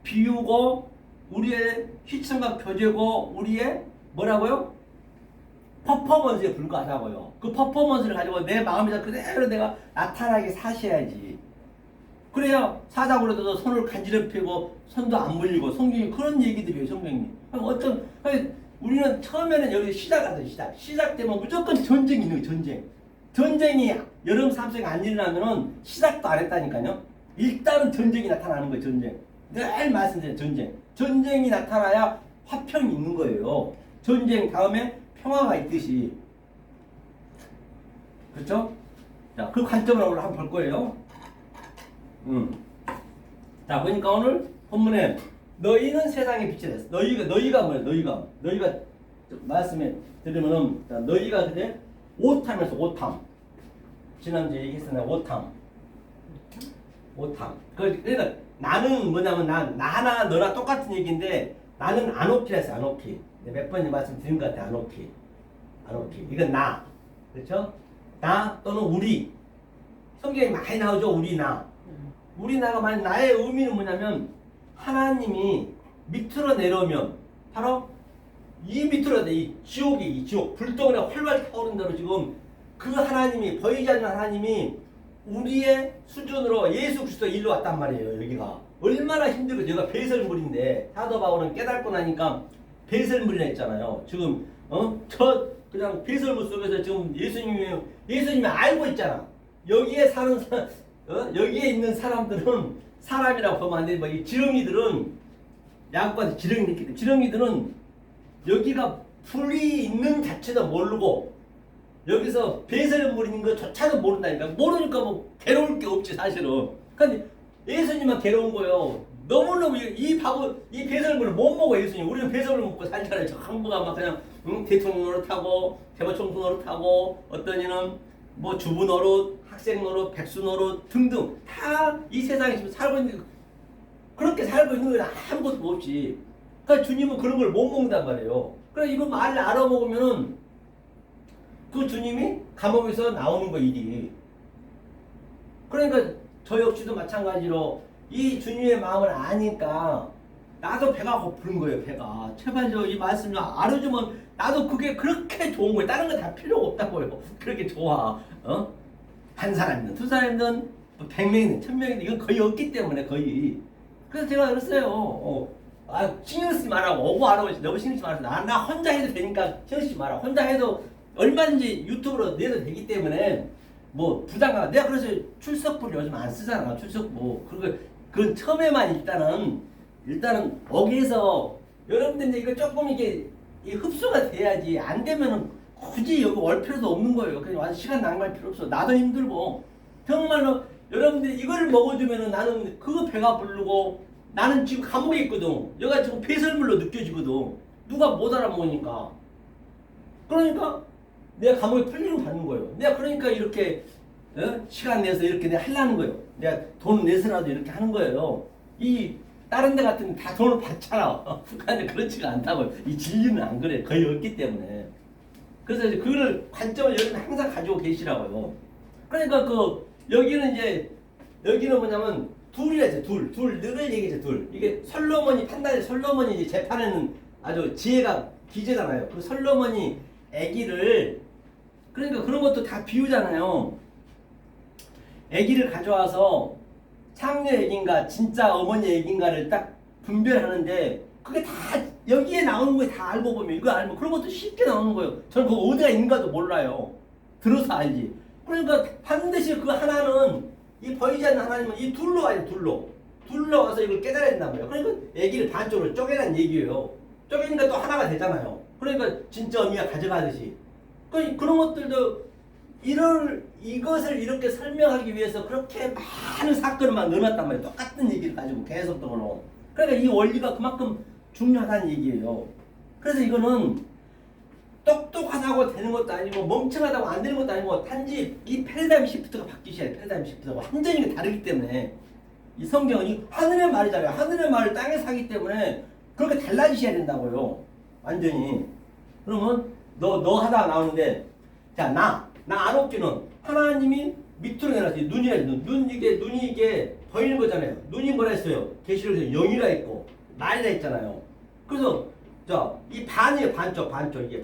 비유고 우리의 시청각 교제고 우리의 뭐라고요? 퍼포먼스에 불과하다고요. 그 퍼포먼스를 가지고 내 마음에다 그대로 내가 나타나게 사셔야지. 그래야 사자굴에도 손을 간지럽히고 손도 안 물리고 성경이 그런 얘기들이에요. 성경이. 우리는 처음에는 여기 시작되면 무조건 전쟁이 있는 거예요. 전쟁이 여러분 삶 속에 안 일어나면은 시작도 안 했다니까요. 일단은 전쟁이 나타나는 거예요. 전쟁. 늘 말씀드려요. 전쟁이 나타나야 화평이 있는 거예요. 전쟁 다음에 평화가 있듯이. 그렇죠? 자, 그 관점으로 오늘 한번 볼 거예요. 자, 보니까 오늘 본문에 너희는 세상의 빛이 됐어. 너희가 뭐야? 너희가 말씀에 들으면은 너희가 그때 오탐에서 오탐. 지난주에 얘기했었나 오탐. 그러니까 나는 뭐냐면 나 하나 너나 똑같은 얘기인데 나는 아노키라 했어. 아노키. 몇 번 말씀드린 것 같아. 아노키. 이건 나. 그렇죠? 나 또는 우리. 성경에 많이 나오죠. 우리 나가 만약 나의 의미는 뭐냐면 하나님이 밑으로 내려오면 바로 이 밑으로 이 지옥 불덩이가 활활 타오른 대로 지금 그 하나님이 보이지 않는 하나님이 우리의 수준으로 예수 그리스도 일로 왔단 말이에요. 여기가 얼마나 힘들고 여기가 배설물인데 사도 바울은 깨닫고 나니까 배설물이라 했잖아요. 지금 저 그냥 배설물 속에서 지금 예수님이 알고 있잖아. 여기에 사는 여기에 있는 사람들은 사람이라고 보면 안 돼. 뭐 이 지렁이들은 야구까지 지렁이 있기 때문에 지렁이들은 여기가 불이 있는 자체도 모르고 여기서 배설물인 것조차도 모른다니까. 모르니까 뭐 괴로울 게 없지 사실은. 근데 예수님만 괴로운 거예요. 너무너무 이 배설물을 못 먹어 예수님. 우리는 배설물 먹고 살잖아요. 저 한부가 막 그냥 대통령 노릇하고 대법총수 노릇하고 어떤 이는 뭐 주부 노릇, 학생 노릇, 백수 노릇 등등 다 이 세상에 지금 살고 있는 그렇게 살고 있는 건 아무것도 없이. 그러니까 주님은 그런 걸 못 먹는단 말이에요. 그래 이거 말을 알아먹으면은 그 주님이 감옥에서 나오는 거 일이. 그러니까 저 역시도 마찬가지로 이 주님의 마음을 아니까 나도 배가 고픈 거예요. 배가 제발 이 말씀 좀 알아주면 나도 그게 그렇게 좋은 거예요. 다른 거 다 필요가 없다고요. 그렇게 좋아. 한 사람이든 두 사람이든 100명이든 1000명이든 이건 거의 없기 때문에 거의. 그래서 제가 그랬어요. 신경 쓰지 말라고. 오고 안 오고 너무 신경 쓰지 말라고. 나 혼자 해도 되니까 신경 쓰지 마라. 혼자 해도 얼마든지 유튜브로 내도 되기 때문에 뭐 부담가. 내가 그래서 출석부를 요즘 안 쓰잖아. 출석부. 그건 처음에만 일단은 거기에서 여러분들 이거 조금 이게 흡수가 돼야지. 안 되면은 굳이 여기 올 필요도 없는 거예요. 그냥 완전 시간 낭비할 필요 없어. 나도 힘들고 정말로 여러분들이 이거를 먹어주면은 나는 그거 배가 부르고 나는 지금 감옥에 있거든. 여기가 지금 폐설물로 느껴지거든. 누가 못 알아먹으니까. 그러니까 내가 감옥에 풀리는 받는 거예요. 내가 그러니까 이렇게 시간 내서 이렇게 내가 하려는 거예요. 내가 돈 내서라도 이렇게 하는 거예요. 이 다른 데 같은 다 돈을 받잖아. 근데 그렇지가 않다고요. 이 진리는 안 그래. 거의 없기 때문에. 그래서 이제 그걸 관점을 여러분 항상 가지고 계시라고요. 그러니까 여기는 뭐냐면 둘이라죠. 늘 얘기죠. 둘. 이게 솔로몬이 이제 재판에는 아주 지혜가 기재잖아요. 그 솔로몬이 아기를 그러니까 그런 것도 다 비유잖아요. 아기를 가져와서 창녀 아기인가 진짜 어머니 아기인가를 딱 분별하는데 그게 다 여기에 나오는 거에 다 알고 보면 이거 알면 그런 것도 쉽게 나오는 거예요. 저는 그거 어디가 있는가도 몰라요. 들어서 알지. 그러니까 반드시 그 하나는 이 보이지 않는 하나님은 이 둘로 와요. 둘로 와서 이걸 깨달아야 된단 말이에요. 그러니까 아기를 반쪽으로 쪼개라는 얘기예요. 쪼개니까 또 하나가 되잖아요. 그러니까 진짜 어미가 가져가듯이. 그런 것들도 이것을 이렇게 설명하기 위해서 그렇게 많은 사건을 막 넣어놨단 말이에요. 똑같은 얘기를 가지고 계속 떠오르고. 그러니까 이 원리가 그만큼 중요하다는 얘기예요. 그래서 이거는 똑똑하다고 되는 것도 아니고 멍청하다고 안 되는 것도 아니고 단지 이 패러다임 시프트가 바뀌셔야 돼요. 패러다임 시프트가 완전히 다르기 때문에 이 성경은 이 하늘의 말이잖아요. 하늘의 말을 땅에서 하기 때문에 그렇게 달라지셔야 된다고요. 완전히. 그러면 너 하다가 나오는데 자 나 안옥기는 하나님이 밑으로 내놨어요. 눈이 이게 보이는 거잖아요. 눈이 뭐라 했어요? 계시록에서 영이라 했고 말이라 했잖아요. 그래서 이 반이에요. 반쪽 이게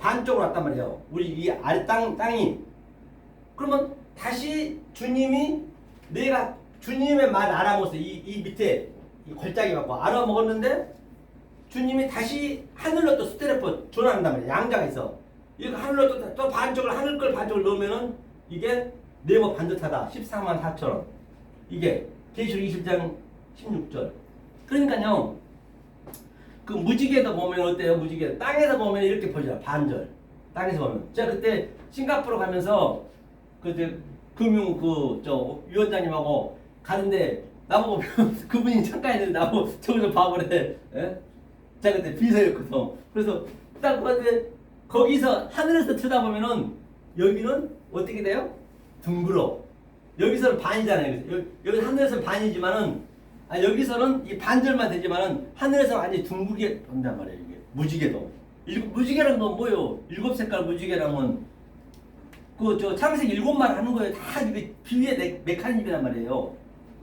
반쪽으로 왔단 말이에요. 우리 이 아래 땅이. 그러면 다시 내가 주님의 말 알아먹었어. 이 밑에 이 골짜기 갖고 알아먹었는데 주님이 다시 하늘로 또 스테레포 전환한단 말이에요. 양자가 있어. 이거 하늘로 또 반쪽을 하늘 걸 반쪽을 넣으면은 이게 네모 반듯하다. 14만 4천원. 이게 계시록 20장 16절. 그러니까요. 그 무지개도 보면 어때요? 무지개 땅에서 보면 이렇게 보이잖아. 반절. 땅에서 보면. 제가 그때 싱가포르 가면서 그때 금융 위원장님하고 가는데 나보고 그분이 잠깐 있는데 나보고 저거 좀 봐보래. 예? 제가 그때 비서였거든. 그래서 딱 봤는데 거기서 하늘에서 쳐다보면은 여기는 어떻게 돼요? 둥그러. 여기서는 반이잖아요. 여기 하늘에서는 반이지만은 여기서는 이 반절만 되지만은 하늘에서 완전히 둥글게 본단 말이에요. 이게 무지개도. 무지개란 건 뭐예요? 7색깔 무지개랑은 창세기 7말 하는 거예요. 다 이게 비유의 메커니즘이란 말이에요.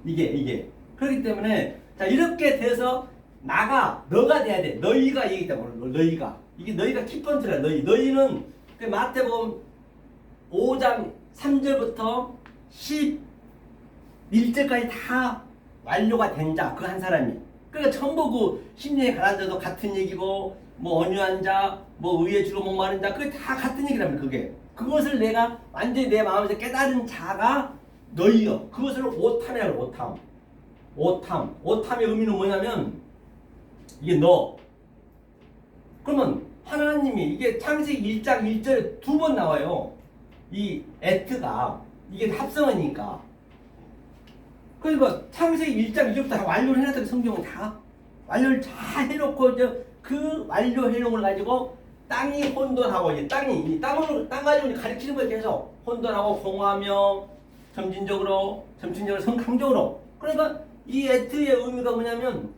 이게. 그렇기 때문에 자 이렇게 돼서 너가 돼야 돼. 너희가 얘기다 보는 너희가. 이게 너희가 키포인트라. 너희는 그 마태복음 5장 3절부터 11절까지 다 완료가 된 자, 그 한 사람이. 그러니까 전부 그 심령에 가라앉은 자도 같은 얘기고, 뭐 언유한 자, 뭐 의에 주로 목마른 자, 그게 다 같은 얘기라면 그게. 그것을 내가 완전히 내 마음에서 깨달은 자가 너희여. 그것을 오탐이라고 오탐. 오탐의 의미는 뭐냐면 이게 너. 그러면 하나님이 이게 창세기 1장 1절에 2번 나와요. 이 에트가 이게 합성어니까. 그러니까 창세기 1장 1절부터 다 완료를 해놨다고 성경은 다 완료를 잘 해놓고 그 완료해놓은 걸 가지고 땅이 혼돈하고 이제 땅을 가지고 가르치는 거예요. 계속 혼돈하고 공하며 점진적으로 성강적으로. 그러니까 이 에트의 의미가 뭐냐면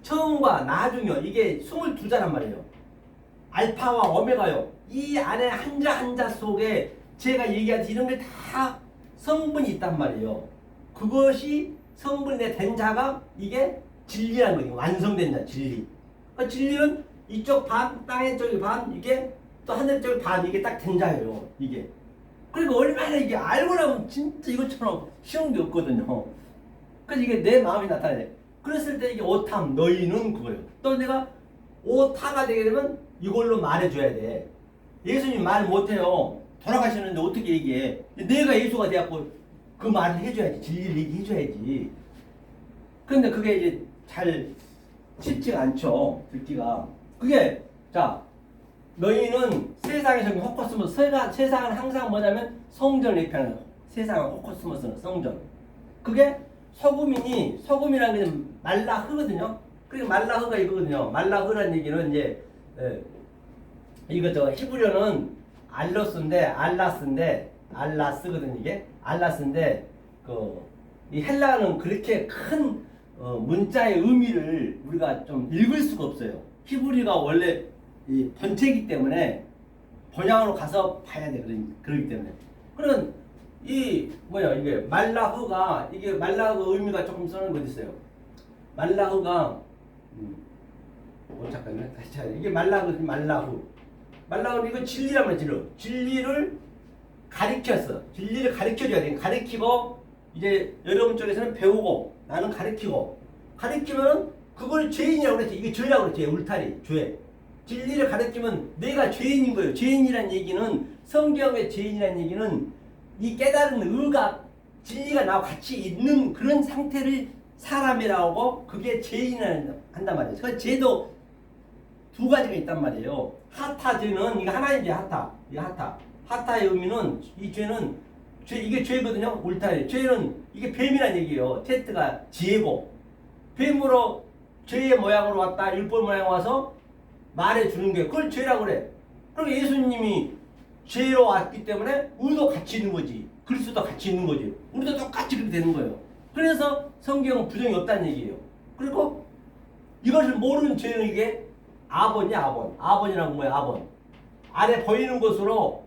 처음과 나중이요. 이게 22자란 말이에요. 알파와 오메가요. 이 안에 한자 속에 제가 얘기하듯이 이런 게 다 성분이 있단 말이에요. 그것이 성분이 된 자가 이게 진리라는 거예요. 완성된 자, 진리. 그러니까 진리는 이쪽 반, 땅의 쪽이 반, 이게 또 하늘 쪽이 반, 이게 딱 된 자예요. 이게. 그러니까 얼마나 이게 알고 나면 진짜 이것처럼 쉬운 게 없거든요. 그래서 이게 내 마음이 나타나요. 그랬을 때 이게 오탐, 너희는 그거예요. 또 내가 오타가 되게 되면 이걸로 말해줘야 돼. 예수님 말 못해요. 돌아가시는데 어떻게 얘기해? 내가 예수가 돼갖고 그 말을 해줘야지. 진리를 얘기해줘야지. 그런데 그게 이제 잘 쉽지가 않죠. 듣기가. 그게, 자, 너희는 세상에서 헛코스모스, 세상은 항상 뭐냐면 성전을 얘기하는 거예요. 세상은 헛코스모스는 성전. 그게 소금이니, 소금이라는 게 말라흐거든요. 그러니까 말라흐가 이거거든요. 말라흐라는 얘기는 이제, 이거 저 히브리어는 알라스거든요, 이게. 알라스인데, 이 헬라어는 그렇게 큰 문자의 의미를 우리가 좀 읽을 수가 없어요. 히브리가 원래 이 번체이기 때문에 번역으로 가서 봐야 돼. 그러기 때문에. 그러면 이게 말라흐가 이게 말라흐 의미가 조금 써는 거 있어요. 말라흐가 잠깐만요. 다시 찾아야 돼. 이게 말라흐는 이거 진리란 말이죠. 진리를 가리켰어. 진리를 가리켜줘야 돼. 가리키고 이제 여러분 쪽에서는 배우고 나는 가리키면은 그걸 죄인이라고 그랬지. 이게 죄라고 그랬지. 울타리, 죄. 진리를 가르치면 내가 죄인인 거예요. 죄인이란 얘기는 성경의 죄인이란 얘기는 이 깨달은 의가 진리가 나와 같이 있는 그런 상태를 사람이라고 하고 그게 죄인이라 한단 말이에요. 그 죄도 두 가지가 있단 말이에요. 하타죄는 이거 하나의 하타. 이 하타의 의미는 이 죄는 이게 죄거든요. 울타리. 죄는 이게 뱀이란 얘기예요. 테트가 지혜고 뱀으로 죄의 모양으로 왔다. 율법 모양으로 와서 말해주는 게 그걸 죄라고 그래. 그럼 예수님이 죄로 왔기 때문에 우리도 같이 있는 거지. 그리스도도 같이 있는 거지. 우리도 똑같이 그렇게 되는 거예요. 그래서 성경은 부정이 없다는 얘기예요. 그리고 이것을 모르는 죄는 이게 아본이야, 아본. 아본이라는 뭐야, 아본. 아래 보이는 것으로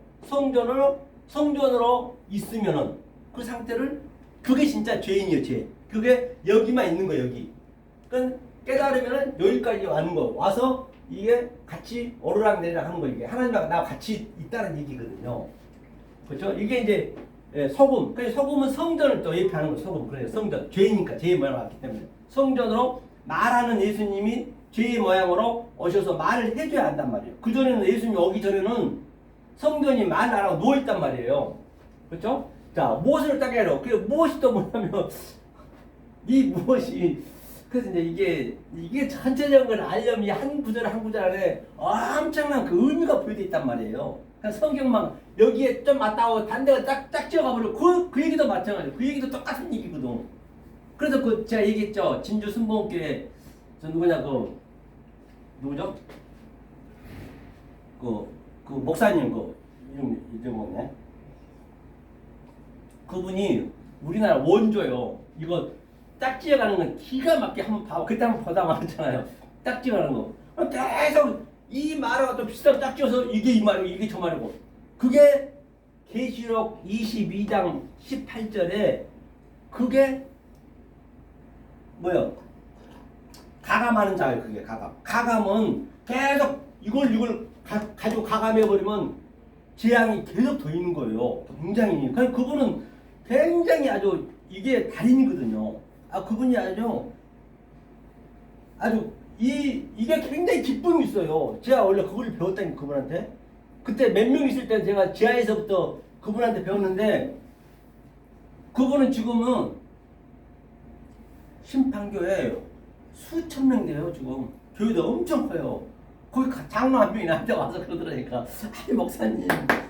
성전으로 있으면은 그 상태를 그게 진짜 죄인이에요, 죄. 그게 여기만 있는 거예요, 여기. 그러니까 깨달으면은 여기까지 와는 거. 와서 이게 같이 오르락내리락 하는 거. 이게 하나님과 나와 같이 있다는 얘기거든요. 그렇죠? 이게 이제 소금. 그래서 소금은 성전을 또 예표하는 거. 소금. 그래요. 성전. 죄이니까 죄의 모양으로 왔기 때문에 성전으로 말하는 예수님이 죄의 모양으로 오셔서 말을 해줘야 한단 말이에요. 그 전에는 예수님이 오기 전에는 성전이 말 안 하고 누워 있단 말이에요. 그렇죠? 자, 무엇을 딱 해요. 그 무엇이 또 뭐냐면 이 무엇이 그래서 이제 이게 전체적인 걸 알려면 한 구절 한 구절 안에 엄청난 그 의미가 보여져 있단 말이에요. 그러니까 성경만 여기에 좀 왔다 오고 단 데가 딱 지어가버리고 그 얘기도 마찬가지예요. 그 얘기도 똑같은 얘기거든. 그래서 제가 얘기했죠. 진주 순복음교회 누구죠? 그 목사님 이름 뭐네? 그분이 우리나라 원조예요. 이거 짝지어가는 건 기가 막히게 한번 봐봐. 그때 한번 보다 말했잖아요. 짝지어가는 거. 계속 이 말하고 또 비슷한 짝지어서 이게 이 말이고 이게 저 말이고. 그게 계시록 22장 18절에 그게 뭐요? 가감하는 자예요. 그게 가감. 가감은 계속 이걸 가지고 가감해버리면 재앙이 계속 더 있는 거예요. 굉장히. 그러니까 그분은 굉장히 아주 이게 달인이거든요. 그분이 아주 이게 굉장히 기쁨이 있어요. 제가 원래 그걸 배웠다니 그분한테. 그때 몇 명 있을 때 제가 지하에서부터 그분한테 배웠는데 그분은 지금은 심판교회 수천 명 돼요. 지금 교회도 엄청 커요. 거기 장로 한 명이 나한테 와서 그러더라니까 아니 목사님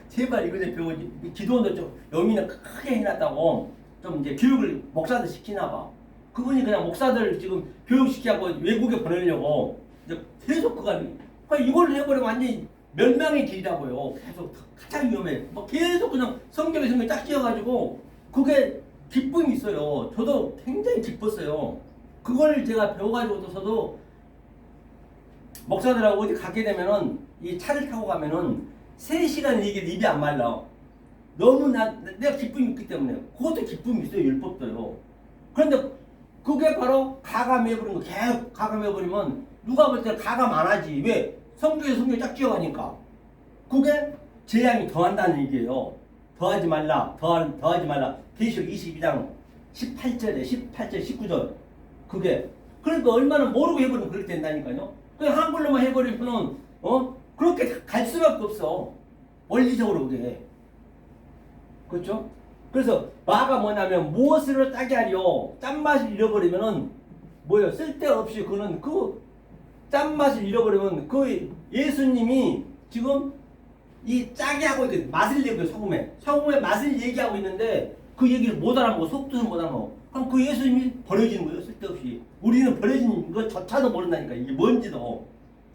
제발 이거 좀 배워 기도원들 좀 여민을 크게 해놨다고 좀 이제 교육을 목사들 시키나 봐. 그분이 그냥 목사들 지금 교육시키고 외국에 보내려고 이제 계속 이걸 해버리면 완전히 멸망의 길이라고요. 계속 가장 위험해. 계속 그냥 성경에 딱 지어가지고 그게 기쁨이 있어요. 저도 굉장히 기뻤어요. 그걸 제가 배워가지고서도 목사들하고 어디 가게 되면은 이 차를 타고 가면은 3시간 이게 입이 안 말라. 너무 내가 기쁨이 있기 때문에 그것도 기쁨이 있어요. 율법도요. 그런데 그게 바로 가감해버린 거. 계속 가감해버리면 누가 볼 때 가감 안 하지. 왜? 성경에 짝지어가니까. 그게 재앙이 더한다는 얘기예요. 더하지 말라. 더하지 말라. 계시록 22장 18절에 19절. 그게 그러니까 얼마나 모르고 해버리면 그렇게 된다니까요. 그냥 한글로만 해버리면은 그렇게 갈 수밖에 없어. 원리적으로 그게. 그렇죠? 그래서 마가 뭐냐면 무엇으로 짜게 하려 짠맛을 잃어버리면은 뭐예요? 쓸데없이 그는 그 짠맛을 잃어버리면 그 예수님이 지금 이 짜게 하고 있거든. 맛을 내고요. 소금의 맛을 얘기하고 있는데 그 얘기를 못 알아보고 속뜻을 못 알아보고 그럼 그 예수님이 버려지는 거예요. 쓸데없이. 우리는 버려진 것조차도 모른다니까. 이게 뭔지도.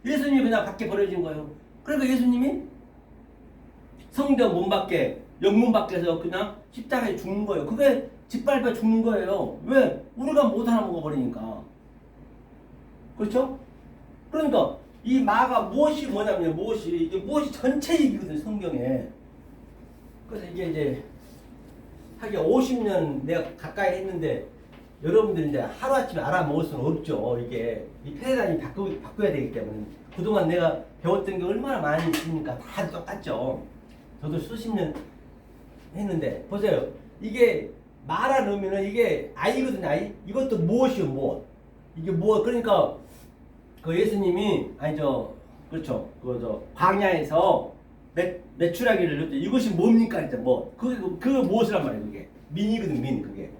예수님이 그냥 밖에 버려진 거예요. 그러니까 예수님이 성전 문 밖에 영문 밖에서 그냥 십자가에 죽는 거예요. 그게 짓밟아 죽는 거예요. 왜? 우리가 못 알아먹어 버리니까. 그렇죠? 그러니까 이 마가 무엇이 뭐냐면 이게 무엇이 전체 얘기거든 성경에. 그래서 이게 이제 하긴 50년 내가 가까이 했는데 여러분들이 이제 하루아침에 알아먹을 수는 없죠. 이게 이 패러다임이 바꿔야 되기 때문에. 그동안 내가 배웠던 게 얼마나 많이 있으니까 다 똑같죠. 저도 수십 년 했는데 보세요. 이게 말안 넣으면은 이게 아이거든요. 아이. 이것도 무엇이요 무엇. 이게 무엇. 그러니까 그 예수님이 그렇죠. 광야에서 메추라기를 넣었죠. 이것이 뭡니까? 이제 뭐 그 무엇이란 말이에요. 그게 민이거든. 민. 그게.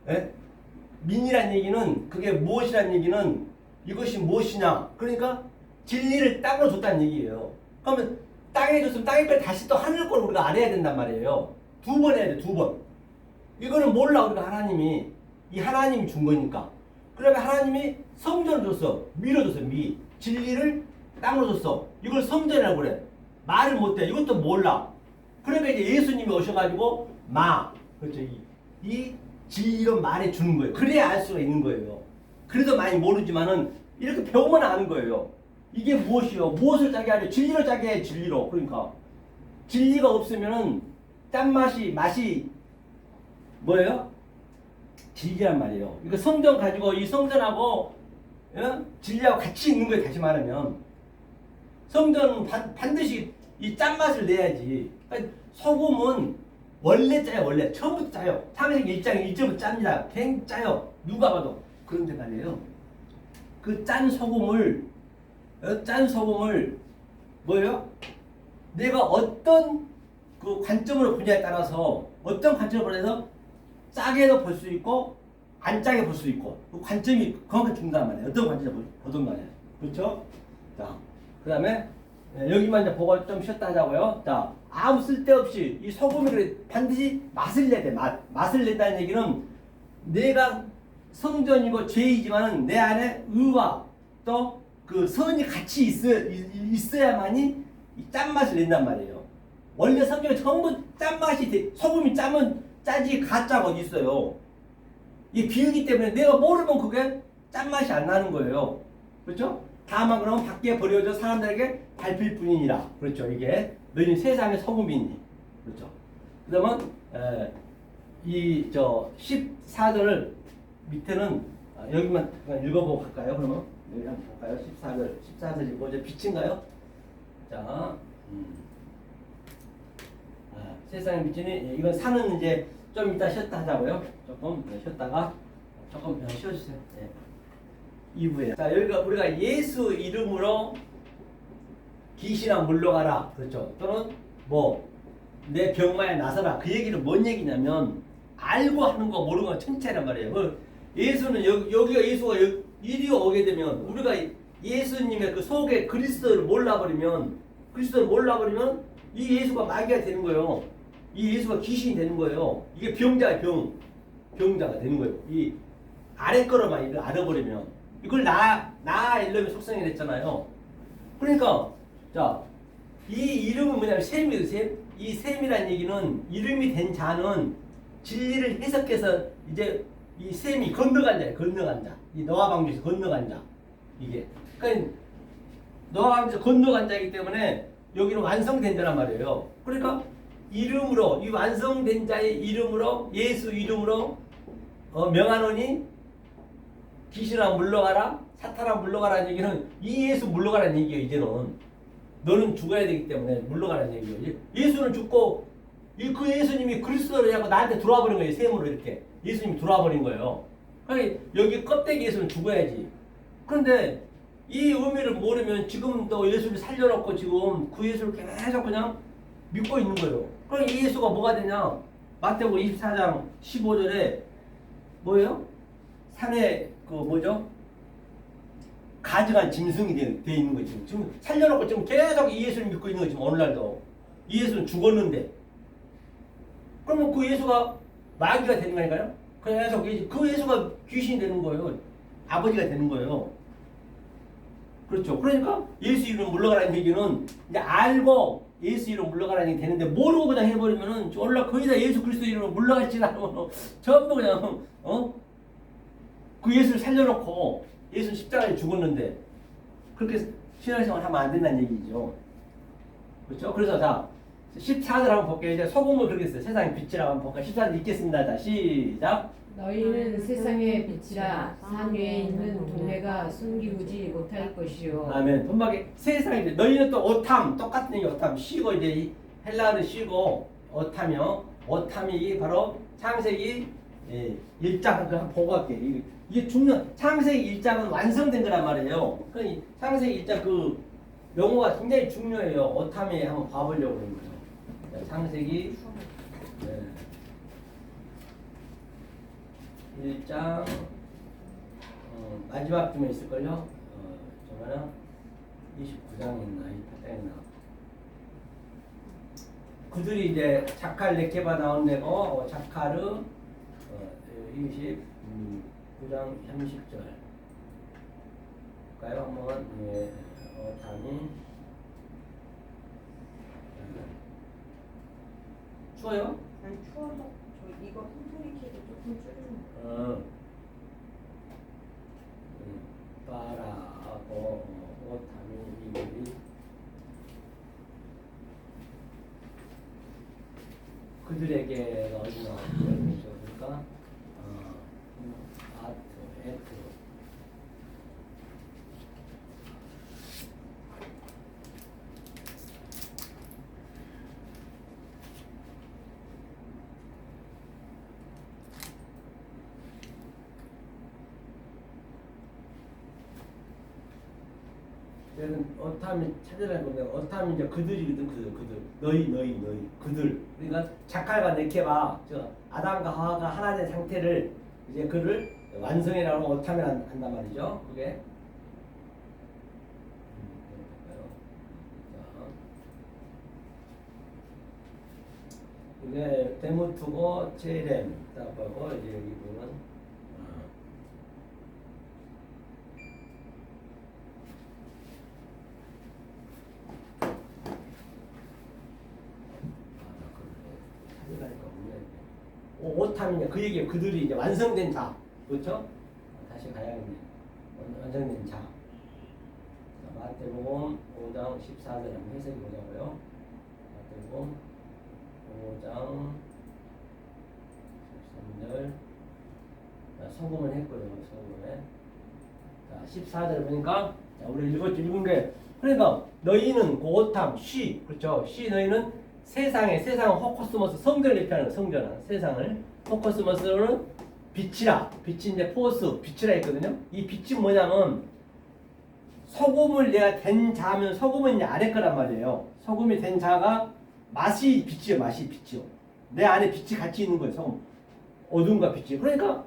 예? 민이란 얘기는 그게 무엇이란 얘기는 이것이 무엇이냐. 그러니까 진리를 땅으로 줬다는 얘기예요. 그러면 땅에 줬으면 땅에 걸 다시 또 하늘 걸 우리가 알아야 된단 말이에요. 2번 해야 돼. 2번. 이거는 몰라. 우리가 하나님이 준 거니까. 그러면 하나님이 성전을 줬어. 미로 줬어. 진리를 땅으로 줬어. 이걸 성전이라고 그래. 말을 못해. 이것도 몰라. 그러니까 이제 예수님이 오셔가지고 그렇죠. 이 진리로 말해 주는 거예요. 그래야 알 수가 있는 거예요. 그래도 많이 모르지만은 이렇게 배우면 아는 거예요. 이게 무엇이요? 무엇을 짜게 하려? 진리로 짜게 해. 진리로. 그러니까 진리가 없으면은 맛이 뭐예요? 진리란 말이에요. 그러니까 성전 가지고 이 성전하고 진리하고 같이 있는 거예요. 다시 말하면 성전은 반드시 이 짠맛을 내야지. 그러니까 소금은 원래 짜요. 원래 처음부터 짜요. 창세기 1장 1절부터 짭니다. 굉장히 짜요. 누가 봐도. 그런데 말이에요. 그 짠 소금을 뭐예요? 내가 어떤 그 관점으로 보냐에 따라서 어떤 관점으로 보내서 짜게도 볼 수 있고 안 짜게 볼 수 있고 그 관점이 그만큼 중요한 말이에요. 어떤 관점으로 보든 말이에요. 그렇죠? 자, 그 다음에 여기만 이제 보고 좀 쉬었다 하자고요. 자, 아무 쓸데없이 이 소금이 반드시 맛을 내야 돼. 맛을 낸다는 얘기는 내가 성전이고 죄이지만은 내 안에 의와 또 그 선이 같이 있어야만이 이 짠맛을 낸단 말이에요. 원래 성경에 전부 짠맛이 소금이 짜면 짜지 가짜가 어디 있어요. 이 비유기 때문에 내가 모르면 그게 짠맛이 안 나는 거예요. 그렇죠? 다만 그러면 밖에 버려져 사람들에게 밟힐 뿐이니라. 그렇죠. 이게 너희는 세상의 소금이니. 그렇죠. 그러면 이 14절을 밑에는 여기만 읽어보고 갈까요? 그러면 여기 한번 볼까요? 14절이 뭐죠? 빛인가요? 자, 세상의 빛이니 이건 산은 이제 좀 이따 쉬었다 하자고요. 조금 쉬었다가 조금 쉬어주세요. 네. 2부에. 자, 여기가 우리가 예수 이름으로 귀신아 물러가라. 그렇죠. 또는 내 병마에 나서라. 그 얘기는 뭔 얘기냐면 알고 하는 거 모르는 거 천차란 말이에요. 예수는 여기가 예수가 이리 오게 되면 우리가 예수님의 그 속에 그리스도를 몰라버리면 이 예수가 마귀가 되는 거예요. 이 예수가 귀신이 되는 거예요. 이게 병자가 되는 거예요. 이 아래 거로만 이걸 알아버리면 이걸 나 일념의 속성이 됐잖아요. 그러니까 자, 이 이름은 뭐냐면 셈이에요. 셈. 이 셈이란 얘기는 이름이 된 자는 진리를 해석해서 이제 이 셈이 건너간 자. 이 노아 방주에서 건너간 자. 이게. 그러니까 노아 방주에서 건너간 자이기 때문에 여기는 완성된 자란 말이에요. 그러니까 이름으로 이 완성된 자의 이름으로 예수 이름으로 명하노니 귀신아 물러가라 사탄아 물러가라는 얘기는 이 예수 물러가라는 얘기예요. 이제는 너는 죽어야 되기 때문에 물러가라는 얘기예요. 예수는 죽고 그 예수님이 그리스도를 하고 나한테 들어와 버린 거예요. 셈으로 이렇게 예수님이 들어와 버린 거예요. 그러니까 여기 껍데기 예수는 죽어야지. 그런데 이 의미를 모르면 지금도 예수를 살려놓고 지금 그 예수를 계속 그냥 믿고 있는 거예요. 그럼 이 예수가 뭐가 되냐? 마태복음 24장 15절에 뭐예요? 산에 그 뭐죠? 가증한 짐승이 돼 있는 거지. 지금 살려놓고 지금 계속 이 예수를 믿고 있는 거지. 오늘날도 이 예수는 죽었는데. 그러면 그 예수가 마귀가 되는 거니까요? 계속 그 예수가 귀신이 되는 거예요. 아버지가 되는 거예요. 그렇죠. 그러니까 예수 이름 물러가라는 얘기는 이제 알고 예수 이름 물러가라는 얘기 되는데 모르고 그냥 해버리면은 원래 거의 다 예수 그리스도 이름으로 물러가지 않으면 전부 그냥 그 예수를 살려놓고 예수 십자가에 죽었는데 그렇게 신앙생활 하면 안 된다는 얘기죠. 그렇죠. 그래서 자 14절 한번 볼게요. 이제 소금을 그렇게 했어요. 세상의 빛이라고 한번 볼까요? 14절 읽겠습니다. 자 시작. 너희는 세상의 빛이라 산 위에 있는 동네가 숨기우지 못할 것이요. 아멘. 본막에 세상에 너희는 또 오탐 똑같은 얘기 오탐 쉬고 이제 이 헬라어를 쉬고 오탐이요. 오탐이 바로 창세기 1장 한번 보고 갈게요. 이게 중요한 창세기 1장은 완성된 거란 말이에요. 그러니까 창세기 1장 그 용어가 굉장히 중요해요. 오탐에 한번 봐보려고 그러는 거예요. 창세기 1장 마지막쯤에 있을걸요. 저거는 29장에 있나 28장에 있나. 그들이 이제 자칼 네케바 나온 데고 자카르 29장 30절 볼까요? 한번 오탐이 추워요? 아니 추워서 저 이거 통통이 키도 조금 줄이는 빠라고 오타미 이들이 그들에게 어디 나왔죠? 그러니까 아트, 에트 얘는 어탐이 찾으라는 건데 어탐이 이제 그들이거든. 그들 너희 그들. 그러니까 자칼과 네케바 저 아담과 하와가 하나 된 상태를 이제 그를 완성이라고 어탐을 한단 말이죠. 그게 이게 데모투고 제렘 딱 보고 이제 여기 보면 오탐이냐 그 얘기예요. 그들이 이제 완성된 자, 그렇죠? 다시 가야겠네. 완성된 자. 마태복음 5장 14절 한번 해석해 보자고요. 마태복음 5장 13절. 소금을 했고요. 소금에. 자 14절 보니까 자, 우리 읽은 게 그러니까 너희는 그 오탐 쉬 그렇죠? 쉬 너희는 세상을 호코스모스 성전을 얘기하는 거예요. 성전은 세상을 호코스모스는 빛이라 빛이 이제 포스 빛이라 했거든요. 이 빛이 뭐냐면 소금을 내가 된 자면 소금은 이제 아래 거란 말이에요. 소금이 된 자가 맛이 빛이요. 맛이 빛이요. 내 안에 빛이 같이 있는 거예요. 소금 어둠과 빛이. 그러니까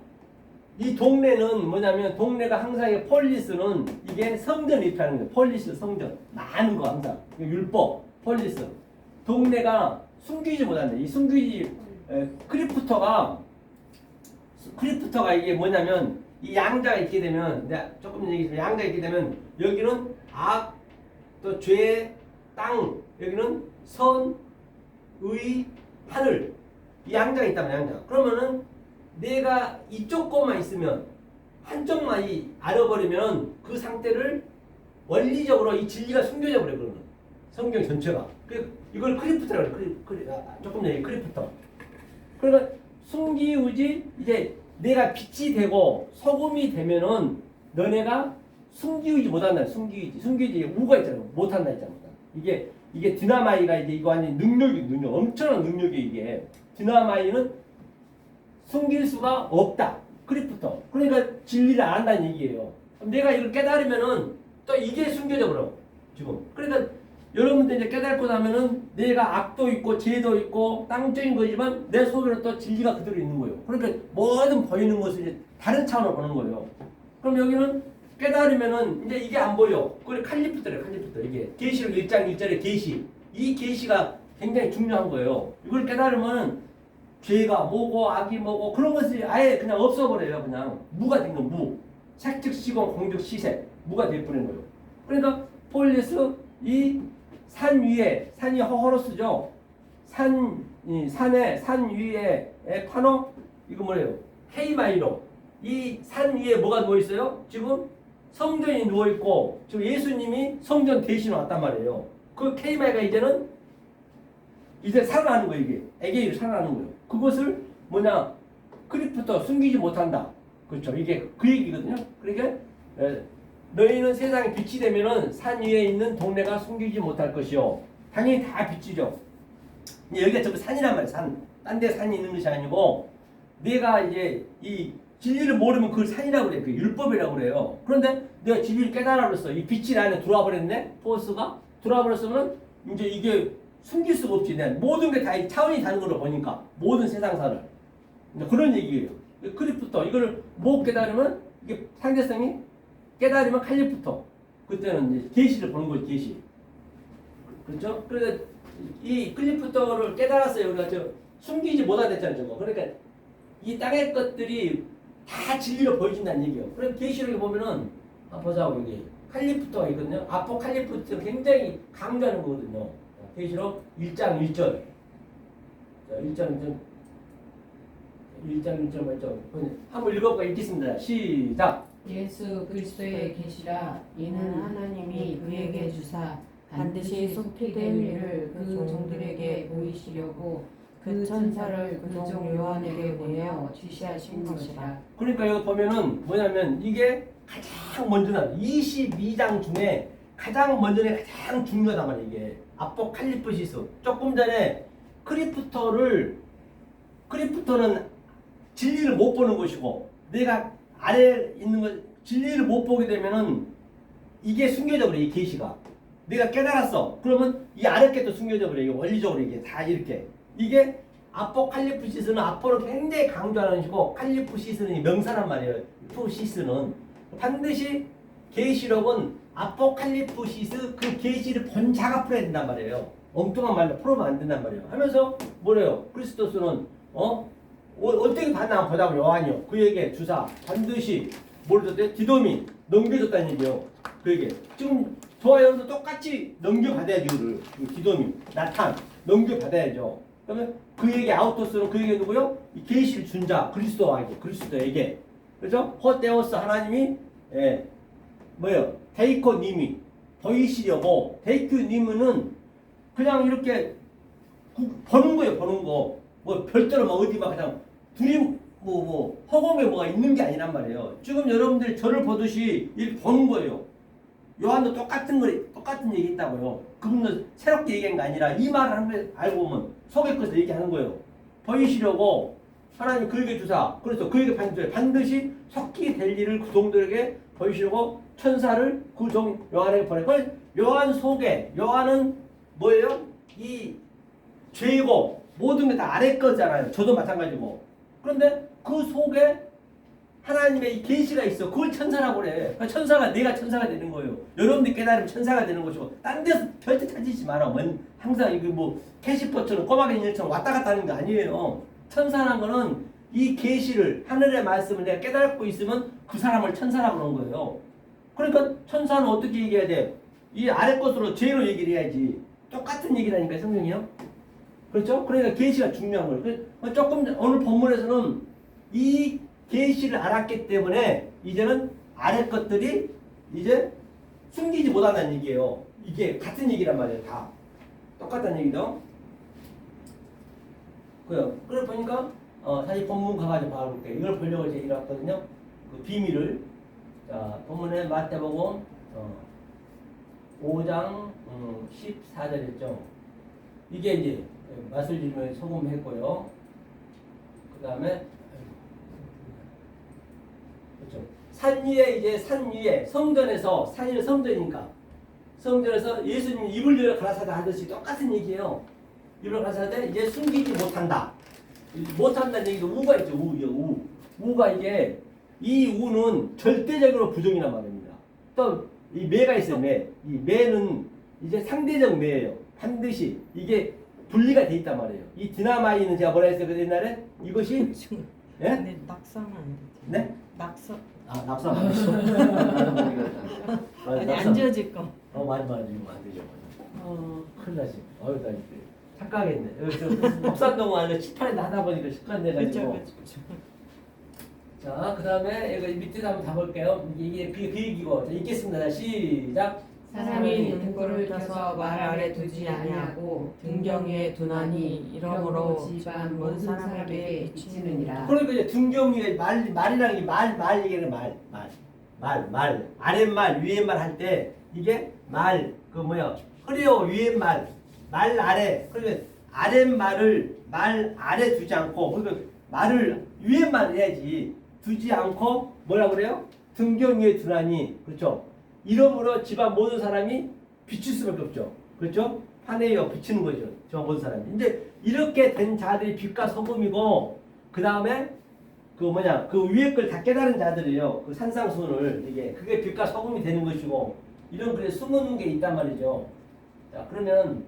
이 동네는 뭐냐면 동네가 항상 이 폴리스는 이게 성전을 얘기하는 거예요. 폴리스 성전 많은 거 항상 율법 폴리스 동네가 숨기지 못한다. 이 숨기지 크리프터가 이게 뭐냐면 이 양자가 있게 되면 내가 조금 얘기했지만 양자가 있게 되면 여기는 악, 또 죄, 땅 여기는 선, 의, 하늘 이 양자가 있다면 양자. 그러면은 내가 이쪽 것만 있으면 한쪽만 알아버리면 그 상태를 원리적으로 이 진리가 숨겨져 버려. 그러면 성경 전체가. 이걸 크리프터라고 그래. 조금 전에 크리프터. 그러니까 순기우지 이제 내가 빛이 되고 소금이 되면은 너네가 숨기우지 못한다. 숨기우지 우가 있잖아. 못한다 있잖아. 이게 디나마이가 이제 이거 아니 능력 엄청난 능력이 이게 디나마이는 숨길 수가 없다. 크리프터. 그러니까 진리를 안 한다는 얘기예요. 그럼 내가 이걸 깨달으면은 또 이게 숨겨져 버려. 지금. 그러니까 여러분들 이제 깨닫고 나면은 내가 악도 있고 죄도 있고 땅적인 거지만 내 속에는 또 진리가 그대로 있는 거예요. 그러니까 뭐든 보이는 것을 이제 다른 차원으로 보는 거예요. 그럼 여기는 깨달으면은 이제 이게 안 보여. 그걸 칼리프터래, 칼리프터. 이게 계시록 1장 1절의 계시. 이 계시가 굉장히 중요한 거예요. 이걸 깨달으면은 죄가 뭐고 악이 뭐고 그런 것이 아예 그냥 없어버려요. 그냥 무가 된 거, 무. 색즉 시공 공즉 시색 무가 돼버린 거예요. 그러니까 폴리스 이 산 위에 산이 호호로스죠. 산 위에 파노 이거 뭐예요? 케이마이로 이 산 위에 뭐가 누워 있어요? 지금 성전이 누워 있고 지금 예수님이 성전 대신으로 왔단 말이에요. 그 케이마이가 이제 살아나는 거예요. 이게 에게이로 살아나는 거예요. 그것을 뭐냐 크리프터 숨기지 못한다. 그렇죠. 이게 그 얘기거든요. 그러니까 너희는 세상에 빛이 되면은 산 위에 있는 동네가 숨기지 못할 것이요. 당연히 다 빛이죠. 여기가 전부 산이란 말이에요. 산. 딴 데 산이 있는 것이 아니고 내가 이제 이 진리를 모르면 그걸 산이라고 그래요. 그 율법이라고 그래요. 그런데 내가 진리를 깨달아버렸어. 이 빛이 내 안에 들어와 버렸네. 포스가 들어와 버렸으면 이제 이게 숨길 수가 없지. 내가 모든 게 다 차원이 다른 걸로 보니까 모든 세상사를 그런 얘기예요. 크리프터 이걸 못 깨달으면 이게 상대성이 깨달으면 칼리프터. 그때는 이제 계시를 보는 거지. 계시. 그렇죠? 그래서 이 클리프터를 깨달았어요. 우리가 숨기지 못하댔잖아요. 저거. 그러니까 이 땅의 것들이 다 진리로 보여진다는 얘기예요. 그래서 계시록에 보면은 보자고 여기 칼리프터가 있거든요. 아포칼리프트 굉장히 강조하는 거거든요. 계시록 1장 1절. 자, 1장 1절 맞죠? 한번 읽어볼까 읽겠습니다. 시작. 예수 그리스도의 계시라 이는 하나님이 그에게 주사 반드시 속히될 일을 그 종들에게 보이시려고 그 천사를 그 종 요한에게 보내어 지시하신 것이라. 그러니까 여기 보면은 뭐냐면 이게 가장 먼저 22장 중에 가장 먼저에 가장 중요하단 말이에요. 이게 아포칼리프시스. 조금 전에 크리프터는 진리를 못 보는 것이고 내가 아래에 있는 것 진리를 못 보게 되면은 이게 숨겨져 버려. 이 계시가 내가 깨달았어. 그러면 이 아래 게 또 숨겨져 버려. 이게 원리적으로 이게 다 이렇게 이게 아포칼리프시스는 아포를 굉장히 강조하는 것이고 칼리프시스는 명사란 말이에요. 푸시스는 반드시 계시록은 아포칼리프시스 그 계시를 번자가 풀어야 된단 말이에요. 엉뚱한 말로 풀으면 안 된단 말이에요. 하면서 뭐래요? 그리스도스는 어떻게 봤나 보자고 요한이요. 그에게 주사 반드시 뭘 줬대? 디도미 넘겨줬다는 얘기요. 그에게 지금 저와 여러분도 똑같이 넘겨받아야지. 이거를 디도미 나탄 넘겨받아야죠. 그러면 그에게 아우토스는 그에게 누구요? 이 계시를 준 자 그리스도에게 그렇죠? 호테오스 하나님이 뭐예요? 데이코님이 보이시려고 데이코님은 그냥 이렇게 보는 거예요. 보는 거. 뭐 별도로 막 어디 막 그냥 둘이 허공에 뭐가 있는 게 아니란 말이에요. 지금 여러분들이 저를 보듯이 이렇게 보는 거예요. 요한도 똑같은 얘기 있다고요. 그분도 새롭게 얘기한 게 아니라 이 말을 한 번 알고 보면 속의 것을 얘기하는 거예요. 보이시려고 하나님 그에게 주사. 그래서 그에게 반드시 속히 될 일을 그 종들에게 보이시려고 천사를 그 종 요한에게 보내고 요한 속에 요한은 뭐예요? 이 죄고 모든 게 다 아래 거잖아요. 저도 마찬가지고. 그런데 그 속에 하나님의 이 계시가 있어. 그걸 천사라고 그래. 그러니까 천사가 내가 천사가 되는 거예요. 여러분들이 깨달으면 천사가 되는 것이고 딴 데서 절대 찾으지 마라. 항상 이거 뭐 캐시퍼처럼 꼬마개 인형처럼 왔다 갔다 하는 게 아니에요. 천사라는 거는 이 계시를 하늘의 말씀을 내가 깨닫고 있으면 그 사람을 천사라고 그러는 거예요. 그러니까 천사는 어떻게 얘기해야 돼? 이 아래 것으로 죄로 얘기를 해야지. 똑같은 얘기라니까 성경이요. 그렇죠? 그러니까 계시가 중요한 거예요. 조금 오늘 본문에서는 이 계시를 알았기 때문에 이제는 아래 것들이 이제 숨기지 못한다는 얘기예요. 이게 같은 얘기란 말이에요. 다 똑같다는 얘기죠. 그래 보니까 사실 본문 가가지고 봐볼게. 이걸 보려고 이제 이랬거든요. 그 비밀을. 자, 본문에 마태복음 5장 14절이죠. 이게 이제 맛을 지으면 소금 했고요. 그 다음에 그렇죠. 산 위에 이제 산 위에 성전에서 산이 성전이니까 성전에서 예수님 입을 열어 가라사대 하듯이 똑같은 얘기예요. 입을 가라사대 이제 숨기지 못한다. 못한다는 얘기도 우가 있죠. 우요 우. 우가 이게 이 우는 절대적으로 부정이란 말입니다. 또 이 매가 있어요. 매. 이 매는 이제 상대적 매예요. 반드시 이게 분리가 돼 있단 말이에요. 이 디나마이는 제가 뭐라 했어요? 그 옛날에 이것이 예? 근데 낙서는 안 되지. 네? 낙서. 아 낙서 안 했어. 아니 안 지워질 거. 맞아 이거 안 되죠. 큰일 나지. 나 이제 착각했네. 여기 법산동 안에 18에 하다 보니까 습관 내가지고. 그렇죠. 자, 그 다음에 이거 밑에서 한번 가볼게요. 이게 그 얘기고. 자, 읽겠습니다. 자, 시작. 사람이 등불을 켜서 말 아래 두지 아니하고 등경 위에 두나니 이러므로 집안 모든 사람에게 비치느니라. 그러니까 이제 등경 위에 말이랑 말 얘기는 말. 아랫말, 위에말 할 때 이게 그 흐려 위에말, 말 아래. 그러니까 아랫말을 말 아래 두지 않고, 그러니까 말을 위에말 해야지. 두지 않고 뭐라 그래요? 등경 위에 두나니. 그렇죠? 이러므로 집안 모든 사람이 비칠 수밖에 없죠. 그렇죠? 하늘에 비치는 거죠. 저 모든 사람이. 근데 이렇게 된 자들이 빛과 소금이고, 그 다음에 그 위에 걸 다 깨달은 자들이에요. 그 산상수훈을 그게 빛과 소금이 되는 것이고, 이런 그래 숨은 게 있단 말이죠. 자, 그러면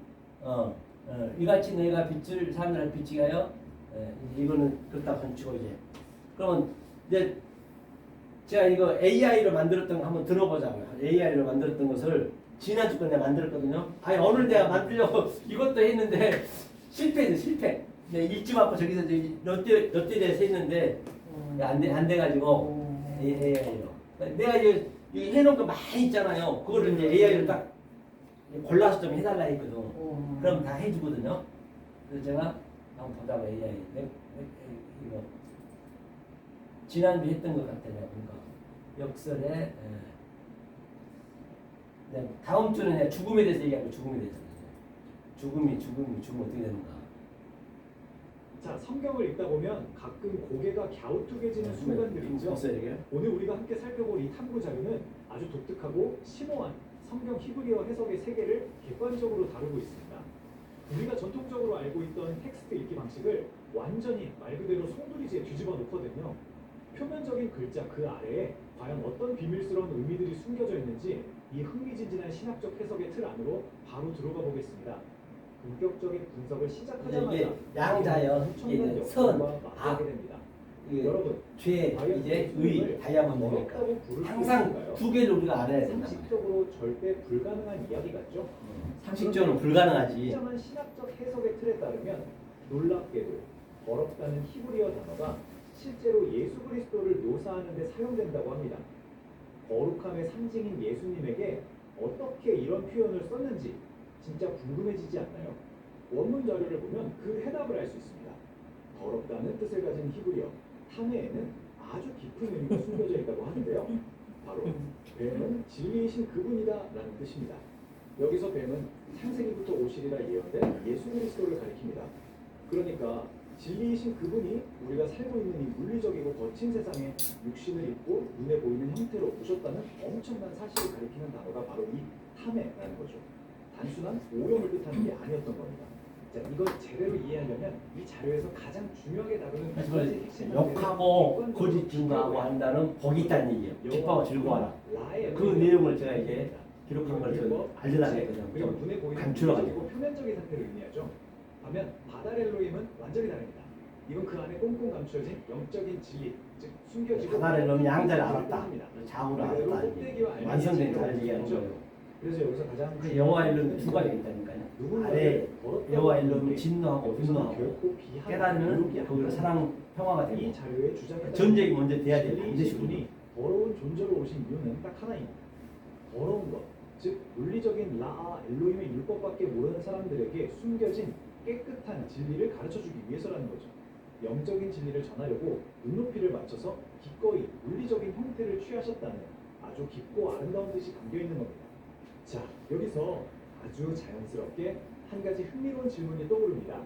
이같이 너희가 빛을 사람들을 비치게 하여, 이거는 그렇다 손치고 이제. 그러면 이제 제가 이거 AI로 만들었던 거 한번 들어보자고요. AI로 만들었던 것을 지난주 거 내가 만들었거든요. 아니 오늘 내가 만들려고 이것도 했는데 실패. 네, 읽지 말고 저기서 롯데리아에서 했는데 안 돼가지고 AI로. 내가 이제 해놓은 거 많이 있잖아요. 그거를 이제 AI로 딱 골라서 좀 해달라 했거든. 그럼 다 해주거든요. 그래서 제가 한번 보자고 AI. 이거 지난주 했던 것 같아요. 보니까 역설에 다음 주는 죽음에 대해서 얘기하고 죽음에 대해서 죽음 어떻게 되는가. 자, 성경을 읽다 보면 가끔 고개가 갸우뚱해지는 순간들이 있죠. 오늘 우리가 함께 살펴볼 이 탐구 자료는 아주 독특하고 심오한 성경 히브리어 해석의 세계를 객관적으로 다루고 있습니다. 우리가 전통적으로 알고 있던 텍스트 읽기 방식을 완전히 말 그대로 송두리째 뒤집어 놓거든요. 표면적인 글자 그 아래에 과연 어떤 비밀스러운 의미들이 숨겨져 있는지 이 흥미진진한 신학적 해석의 틀 안으로 바로 들어가 보겠습니다. 본격적인 분석을 시작하자마자 이게 양자요. 이게 선, 맞게 됩니다. 이게 여러분, 죄, 이제 의, 다이아몬드니까 항상 두 개를 우리가 알아야 된다. 상식적으로 절대 불가능한 이야기 같죠? 상식적으로 불가능하지. 특정한 신학적 해석의 틀에 따르면 놀랍게도 더럽다는 히브리어 단어가 실제로 예수 그리스도를 묘사하는 데 사용된다고 합니다. 거룩함의 상징인 예수님에게 어떻게 이런 표현을 썼는지 진짜 궁금해지지 않나요? 원문 자료를 보면 그 해답을 알 수 있습니다. 더럽다는 뜻을 가진 히브리어 타메에는 아주 깊은 의미가 숨겨져 있다고 하는데요. 바로 뱀은 진리이신 그분이다 라는 뜻입니다. 여기서 뱀은 창세기부터 오시리라 예언된 예수 그리스도를 가리킵니다. 그러니까 진리이신 그분이 우리가 살고 있는 이 물리적이고 거친 세상에 육신을 입고 눈에 보이는 형태로 오셨다는 엄청난 사실을 가리키는 단어가 바로 이 타메라는 거죠. 단순한 오염을 뜻하는 게 아니었던 겁니다. 자, 이걸 제대로 이해하려면 이 자료에서 가장 중요하게 다루는 두 가지 핵심 욕하고 거짓 증거하고 한다는 복이 있다는 얘기예요. 기뻐하고 즐거워하라. 그 내용을 제가 이제 기록한 걸 좀 알려달라거든요. 그리고 눈에 보이는 감추어가지고. 표면적인 상태를 의미하죠. 반면 바다렐로임은 완전히 다릅니다. 이건 그 안에 꽁꽁 감추어진 영적인 진리, 즉 숨겨지고 바다렐로임이 양자를 알았다. 합니다. 자우를 알았다. 완성된 자를 얘기하는 거예요. 그래서 여기서 가장 그 여호와 일름이 두 가지가 있다니까요. 아래 여호와 일름은 진노하고 분노하고 깨달으면 거기로 사랑 평화가 이 되고 자료의 주장에 전쟁이 먼저 돼야 돼. 반드시 분이 더러운 존재로 오신 이유는 딱 하나입니다. 더러운 것, 즉 물리적인 라아 엘로힘의 율법밖에 모르는 사람들에게 숨겨진 깨끗한 진리를 가르쳐주기 위해서라는 거죠. 영적인 진리를 전하려고 눈높이를 맞춰서 기꺼이 물리적인 형태를 취하셨다는 아주 깊고 아름다운 뜻이 담겨 있는 겁니다. 자, 여기서 아주 자연스럽게 한 가지 흥미로운 질문이 떠오릅니다.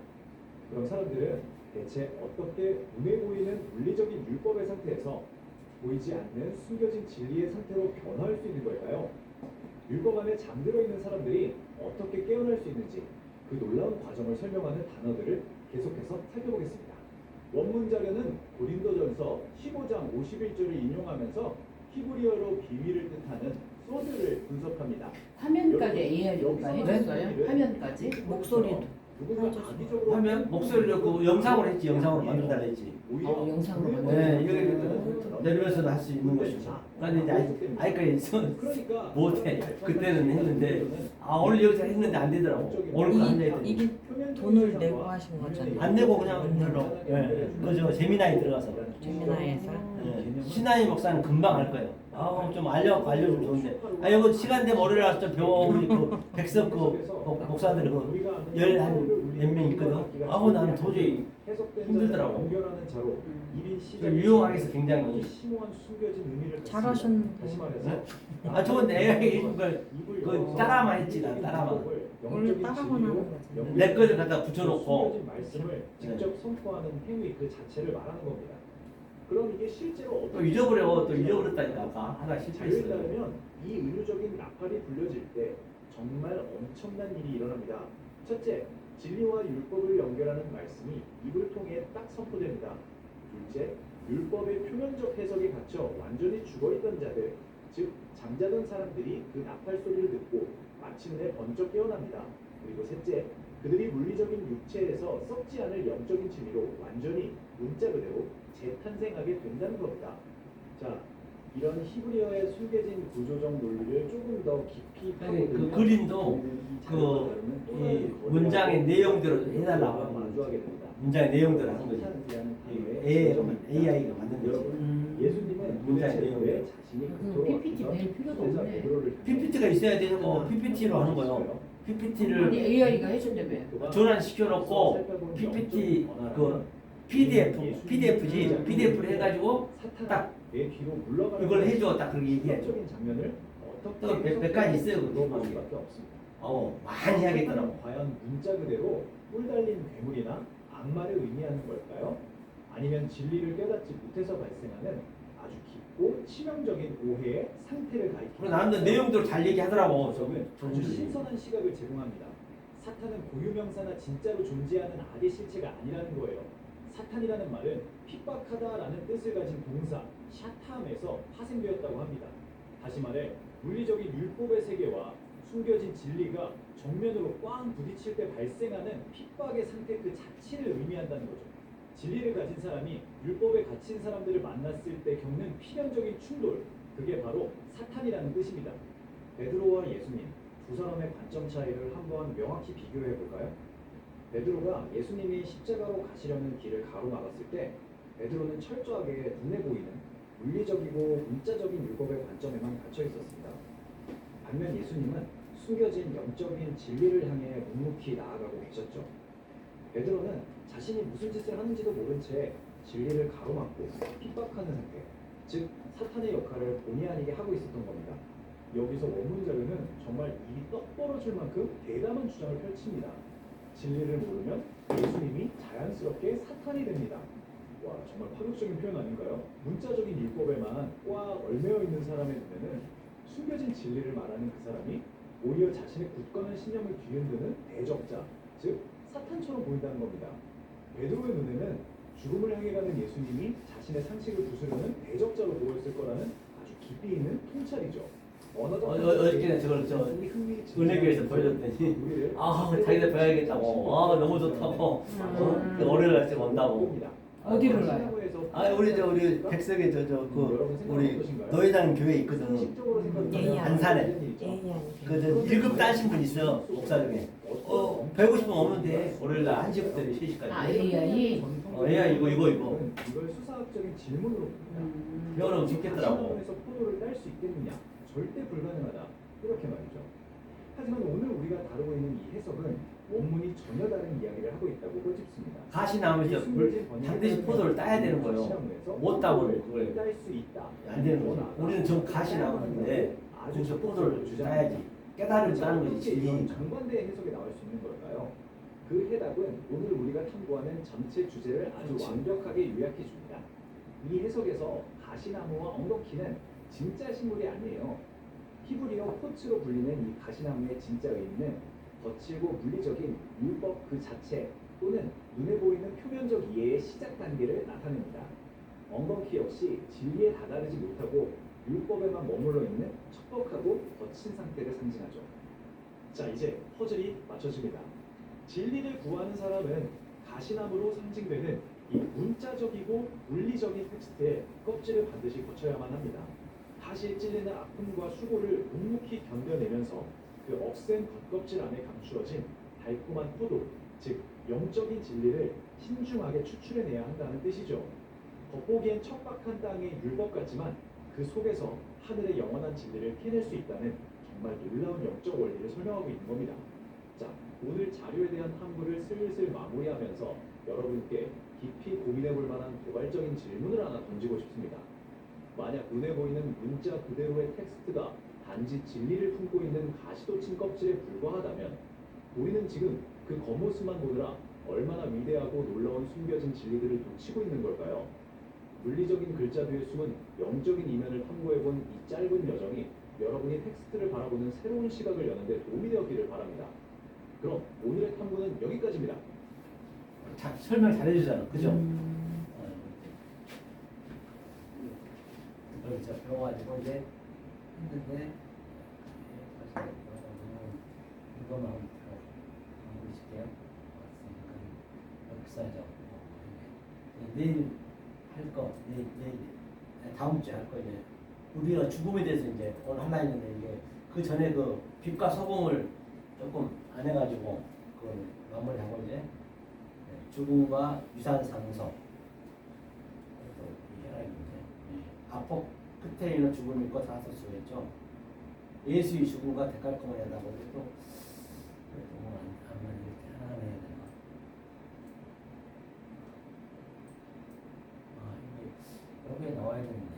그럼 사람들은 대체 어떻게 눈에 보이는 물리적인 율법의 상태에서 보이지 않는 숨겨진 진리의 상태로 변화할 수 있는 걸까요? 율법 안에 잠들어 있는 사람들이 어떻게 깨어날 수 있는지 그 놀라운 과정을 설명하는 단어들을 계속해서 살펴보겠습니다. 원문 자료는 고린도전서 15장 51절을 인용하면서 히브리어로 비위를 뜻하는 소드를 분석합니다. 화면까지 AI가 여기서 해줬어요? 화면까지? 목소리도. 누군가 악의적으로 하면 목소리를 그 영상으로 했지. 영상으로 만들어달라 했지. 영상으로 네, 여기 내리면서도 할 수 있는 것이죠. 그런데 이제 아이까지 그러니까 못해. 그때는 했는데 오늘 여기서 했는데 안 되더라고. 오늘 거 한다 했더니 이게 돈을 내고 하신 거잖아요. 안 내고 그냥 별로. 그저 재미나이 들어가서. 재미나에서. 신하이 목사는 금방 할 거예요. 좀 알려주면 좋은데. 이거 시간 되면 월요일 와서 좀 배워. 우리 그 백석 그 목사들 그열한몇 명 있거든. 나는 도저히 힘들더라고. 연결하는 자로 좀 유용하게 해서 굉장히. 심오한 숨겨진 의미를 잘하셨는데. 다시 말해서 저건 내가 읽은 걸 그 따라만 했지. 난 따라만. 원래 따라만 하는 거잖아요. 내 거를 갖다 붙여놓고. 숨겨진 말씀을 직접 선포하는 행위 그 자체를 말하는 겁니다. 그럼 이게 실제로 또 어떻게 잊어버려. 또 잊어버렸다니까. 아까 하나 자료에 실패했어요. 따르면 이 의료적인 나팔이 불려질 때 정말 엄청난 일이 일어납니다. 첫째, 진리와 율법을 연결하는 말씀이 입을 통해 딱 선포됩니다. 둘째, 율법의 표면적 해석에 갇혀 완전히 죽어있던 자들, 즉 잠자던 사람들이 그 나팔 소리를 듣고 마침내 번쩍 깨어납니다. 그리고 셋째, 그들이 물리적인 육체에서 썩지 않을 영적인 진리로 완전히 문자 그대로 재탄생하게 된다는 겁니다. 자, 이런 히브리어의 숨겨진 구조적 논리를 조금 더 깊이 아니, 그 파고들면 그림도 이 문장의 내용대로 해달라고 마주하게 됩니다. 문장의 내용대로 하는 거지. AI가 만든 거지. 여러분, 예수님은 문장의 도대체 내용대로. 왜 자신이 PPT 낼 필요도 없네. PPT가 있어야 되고 PPT로 하는 거요. PPT를 아니 AI가 해준다며. 전환시켜놓고 PPT 그 PDF지. PDF를 해가지고 딱 내 뒤로 물러가는 이걸 해줘. 딱 그렇게 얘기해줘. 적인 장면을 또 어떻게 몇 가지 있어요, 그거. 물어볼 수밖에 없습니다. 많이 해야겠더라고. 과연 문자 그대로 뿔 달린 괴물이나 악마를 의미하는 걸까요? 아니면 진리를 깨닫지 못해서 발생하는 아주 깊고 치명적인 오해의 상태를 가리킵니다. 그리고 나는 내용대로 잘 얘기하더라고. 적은 아주 저분들이. 신선한 시각을 제공합니다. 사탄은 고유명사나 진짜로 존재하는 악의 실체가 아니라는 거예요. 사탄이라는 말은 핍박하다라는 뜻을 가진 동사 샤탐에서 파생되었다고 합니다. 다시 말해 물리적인 율법의 세계와 숨겨진 진리가 정면으로 꽝 부딪힐 때 발생하는 핍박의 상태 그 자체를 의미한다는 거죠. 진리를 가진 사람이 율법에 갇힌 사람들을 만났을 때 겪는 필연적인 충돌, 그게 바로 사탄이라는 뜻입니다. 베드로와 예수님 두 사람의 관점 차이를 한번 명확히 비교해 볼까요? 베드로가 예수님이 십자가로 가시려는 길을 가로막았을 때 베드로는 철저하게 눈에 보이는 물리적이고 문자적인 율법의 관점에만 갇혀 있었습니다. 반면 예수님은 숨겨진 영적인 진리를 향해 묵묵히 나아가고 계셨죠. 베드로는 자신이 무슨 짓을 하는지도 모른 채 진리를 가로막고 핍박하는 상태, 즉 사탄의 역할을 본의 아니게 하고 있었던 겁니다. 여기서 원문 자료는 정말 입이 떡 벌어질 만큼 대담한 주장을 펼칩니다. 진리를 모르면 예수님이 자연스럽게 사탄이 됩니다. 와, 정말 파격적인 표현 아닌가요? 문자적인 율법에만 꽉 얽매여 있는 사람의 눈에는 숨겨진 진리를 말하는 그 사람이 오히려 자신의 굳건한 신념을 뒤흔드는 대적자, 즉 사탄처럼 보인다는 겁니다. 베드로의 눈에는 죽음을 향해 가는 예수님이 자신의 상식을 부수려는 대적자로 보였을 거라는 아주 깊이 있는 통찰이죠. 어저께 저걸 은혜교에서 보여줬더니 자기들 배워야겠다고 너무 좋다고 월요일 날짜 온다고. 어디를 가요? 우리 백석에 우리 노회장 교회 있거든. 안산에. 그 1급 따신 분 있어 목사 중에. 배우고 싶으면 오면 돼. 월요일 날 1시부터 3시까지. AI? AI 이거. 이걸 수사학적인 질문으로 봅니다. 배우면 좋겠더라고. 에서 포도를 딸 수 있겠느냐? 절대 불가능하다. 이렇게 말이죠. 하지만 오늘 우리가 다루고 있는 이 해석은 원문이 전혀 다른 이야기를 하고 있다고 꼬집습니다. 가시나무에서 반드시 포도를 따야 되는 거예요. 못 따면 그걸 딸수 있다. 안 되는 거죠. 우리는 전 가시나무인데 거기서 포도를 따야지. 깨달음 따는 것이 진리니까. 정반대의 해석이 나올 수 있는 걸까요? 그 해답은 오늘 우리가 탐구하는 전체 주제를 아주 그렇지. 완벽하게 요약해 줍니다. 이 해석에서 가시나무와 엉겅퀴는 진짜 식물이 아니에요. 히브리어 포츠로 불리는 이 가시나무의 진짜 의미는 거칠고 물리적인 율법 그 자체 또는 눈에 보이는 표면적 이해의 시작 단계를 나타냅니다. 엉겅퀴 역시 진리에 다다르지 못하고 율법에만 머물러 있는 척박하고 거친 상태를 상징하죠. 자, 이제 퍼즐이 맞춰집니다. 진리를 구하는 사람은 가시나무로 상징되는 이 문자적이고 물리적인 텍스트의 껍질을 반드시 거쳐야만 합니다. 다시 찔리는 아픔과 수고를 묵묵히 견뎌내면서 그 억센 겉껍질 안에 감추어진 달콤한 포도, 즉 영적인 진리를 신중하게 추출해내야 한다는 뜻이죠. 겉보기엔 척박한 땅의 율법 같지만 그 속에서 하늘의 영원한 진리를 캐낼 수 있다는 정말 놀라운 영적 원리를 설명하고 있는 겁니다. 자, 오늘 자료에 대한 탐구를 슬슬 마무리하면서 여러분께 깊이 고민해 볼 만한 도발적인 질문을 하나 던지고 싶습니다. 만약 눈에 보이는 문자 그대로의 텍스트가 단지 진리를 품고 있는 가시돋친 껍질에 불과하다면 우리는 지금 그 겉모습만 보느라 얼마나 위대하고 놀라운 숨겨진 진리들을 놓치고 있는 걸까요? 물리적인 글자 뒤에 숨은 영적인 이면을 탐구해본 이 짧은 여정이 여러분이 텍스트를 바라보는 새로운 시각을 여는데 도움이 되었기를 바랍니다. 그럼 오늘의 탐구는 여기까지입니다. 자, 설명 잘해주잖아, 그죠? 여기서 배워가지고 이제 했는데 이거만 하고 있을게요. 역사적 내일 할 거, 내일 다음 주에 할 거 이제 우리가 죽음에 대해서 이제 오늘 하나 있는데 이게 그 전에 그 빛과 소금을 조금 안 해가지고 그걸 마무리하고 이제 죽음과 유산 상속 또 하나 있는데 아포 끝에 있는 죽음이 있고 다섯 수였죠. 예수의 죽음과 대깔끔을 한다고 해도 너무 안 이렇게 하나 해야 되나? 아 이게 여기에 나와야 되는데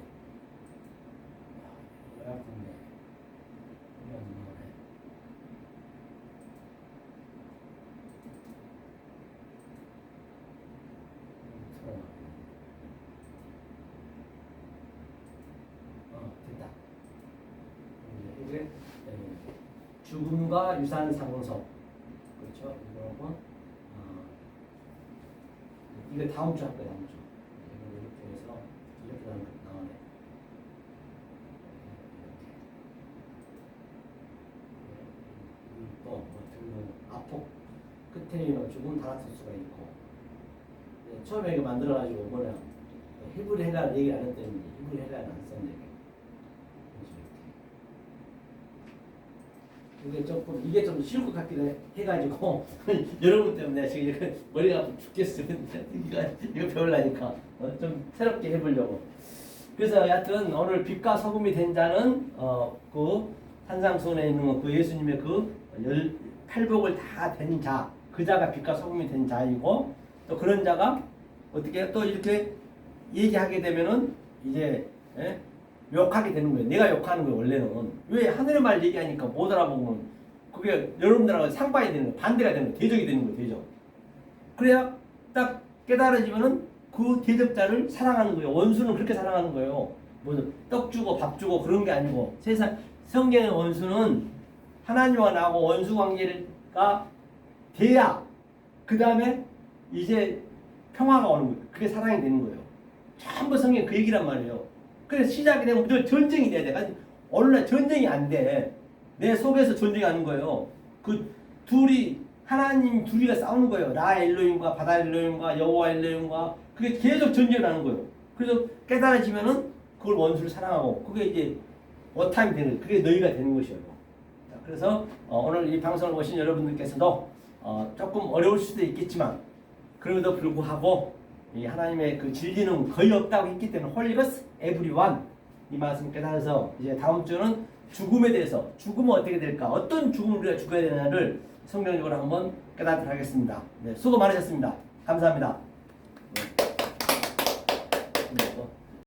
열악한데 이게 안 나오네. 됐다. 이게 죽음과 유산 상속 그렇죠. 이거고 이거 다음 주 할 거야 다음 주. 이렇게 해서 이렇게 나오네. 또 아폭 끝에 있는 죽음 다라투스가 있고 처음에 이거 만들어가지고 뭐냐 히브리 해갈 얘기 안 했더니 히브리 해갈 안 썼네. 이게 좀 쉬울 것 같기도 해가지고 여러분 때문에 지금 머리가 아파 죽겠어요. 이거 배우려니까 좀 새롭게 해보려고. 그래서 여하튼 오늘 빛과 소금이 된 자는 그 산상수훈에 있는 그 예수님의 그 팔복을 다 된 자, 그 자가 빛과 소금이 된 자이고 또 그런 자가 어떻게 또 이렇게 얘기하게 되면은 이제 욕하게 되는 거예요. 내가 욕하는 거예요. 원래는 왜 하늘의 말 얘기하니까 못 알아보면 그게 여러분들하고 상반이 되는 거예요. 반대가 되는 거예요. 대적이 되는 거예요. 대적. 그래야 딱 깨달아지면은 그 대적자를 사랑하는 거예요. 원수는 그렇게 사랑하는 거예요. 뭐 떡 주고 밥 주고 그런 게 아니고 세상 성경의 원수는 하나님과 나하고 원수 관계가 돼야 그 다음에 이제 평화가 오는 거예요. 그게 사랑이 되는 거예요. 전부 성경 그 얘기란 말이에요. 그래서 시작이 되면 늘 전쟁이 돼야 돼. 오늘날 전쟁이 안 돼. 내 속에서 전쟁하는 거예요. 그 둘이 하나님 둘이가 싸우는 거예요. 나 엘로힘과 바다 엘로힘과 여호와 엘로힘과 그게 계속 전쟁을 하는 거예요. 그래서 깨달아지면은 그걸 원수를 사랑하고 그게 이제 워타임이 되는 거예요. 그게 너희가 되는 것이에요. 자, 그래서 오늘 이 방송을 보신 여러분들께서도 조금 어려울 수도 있겠지만 그럼에도 불구하고 이 하나님의 그 진리는 거의 없다고 했기 때문에 홀리거스 에브리원 이 말씀 깨달아서 이제 다음 주는 죽음에 대해서 죽으면 어떻게 될까? 어떤 죽음을 우리가 죽어야 되냐를 성경적으로 한번 깨닫도록 하겠습니다. 네, 수고 많으셨습니다. 감사합니다.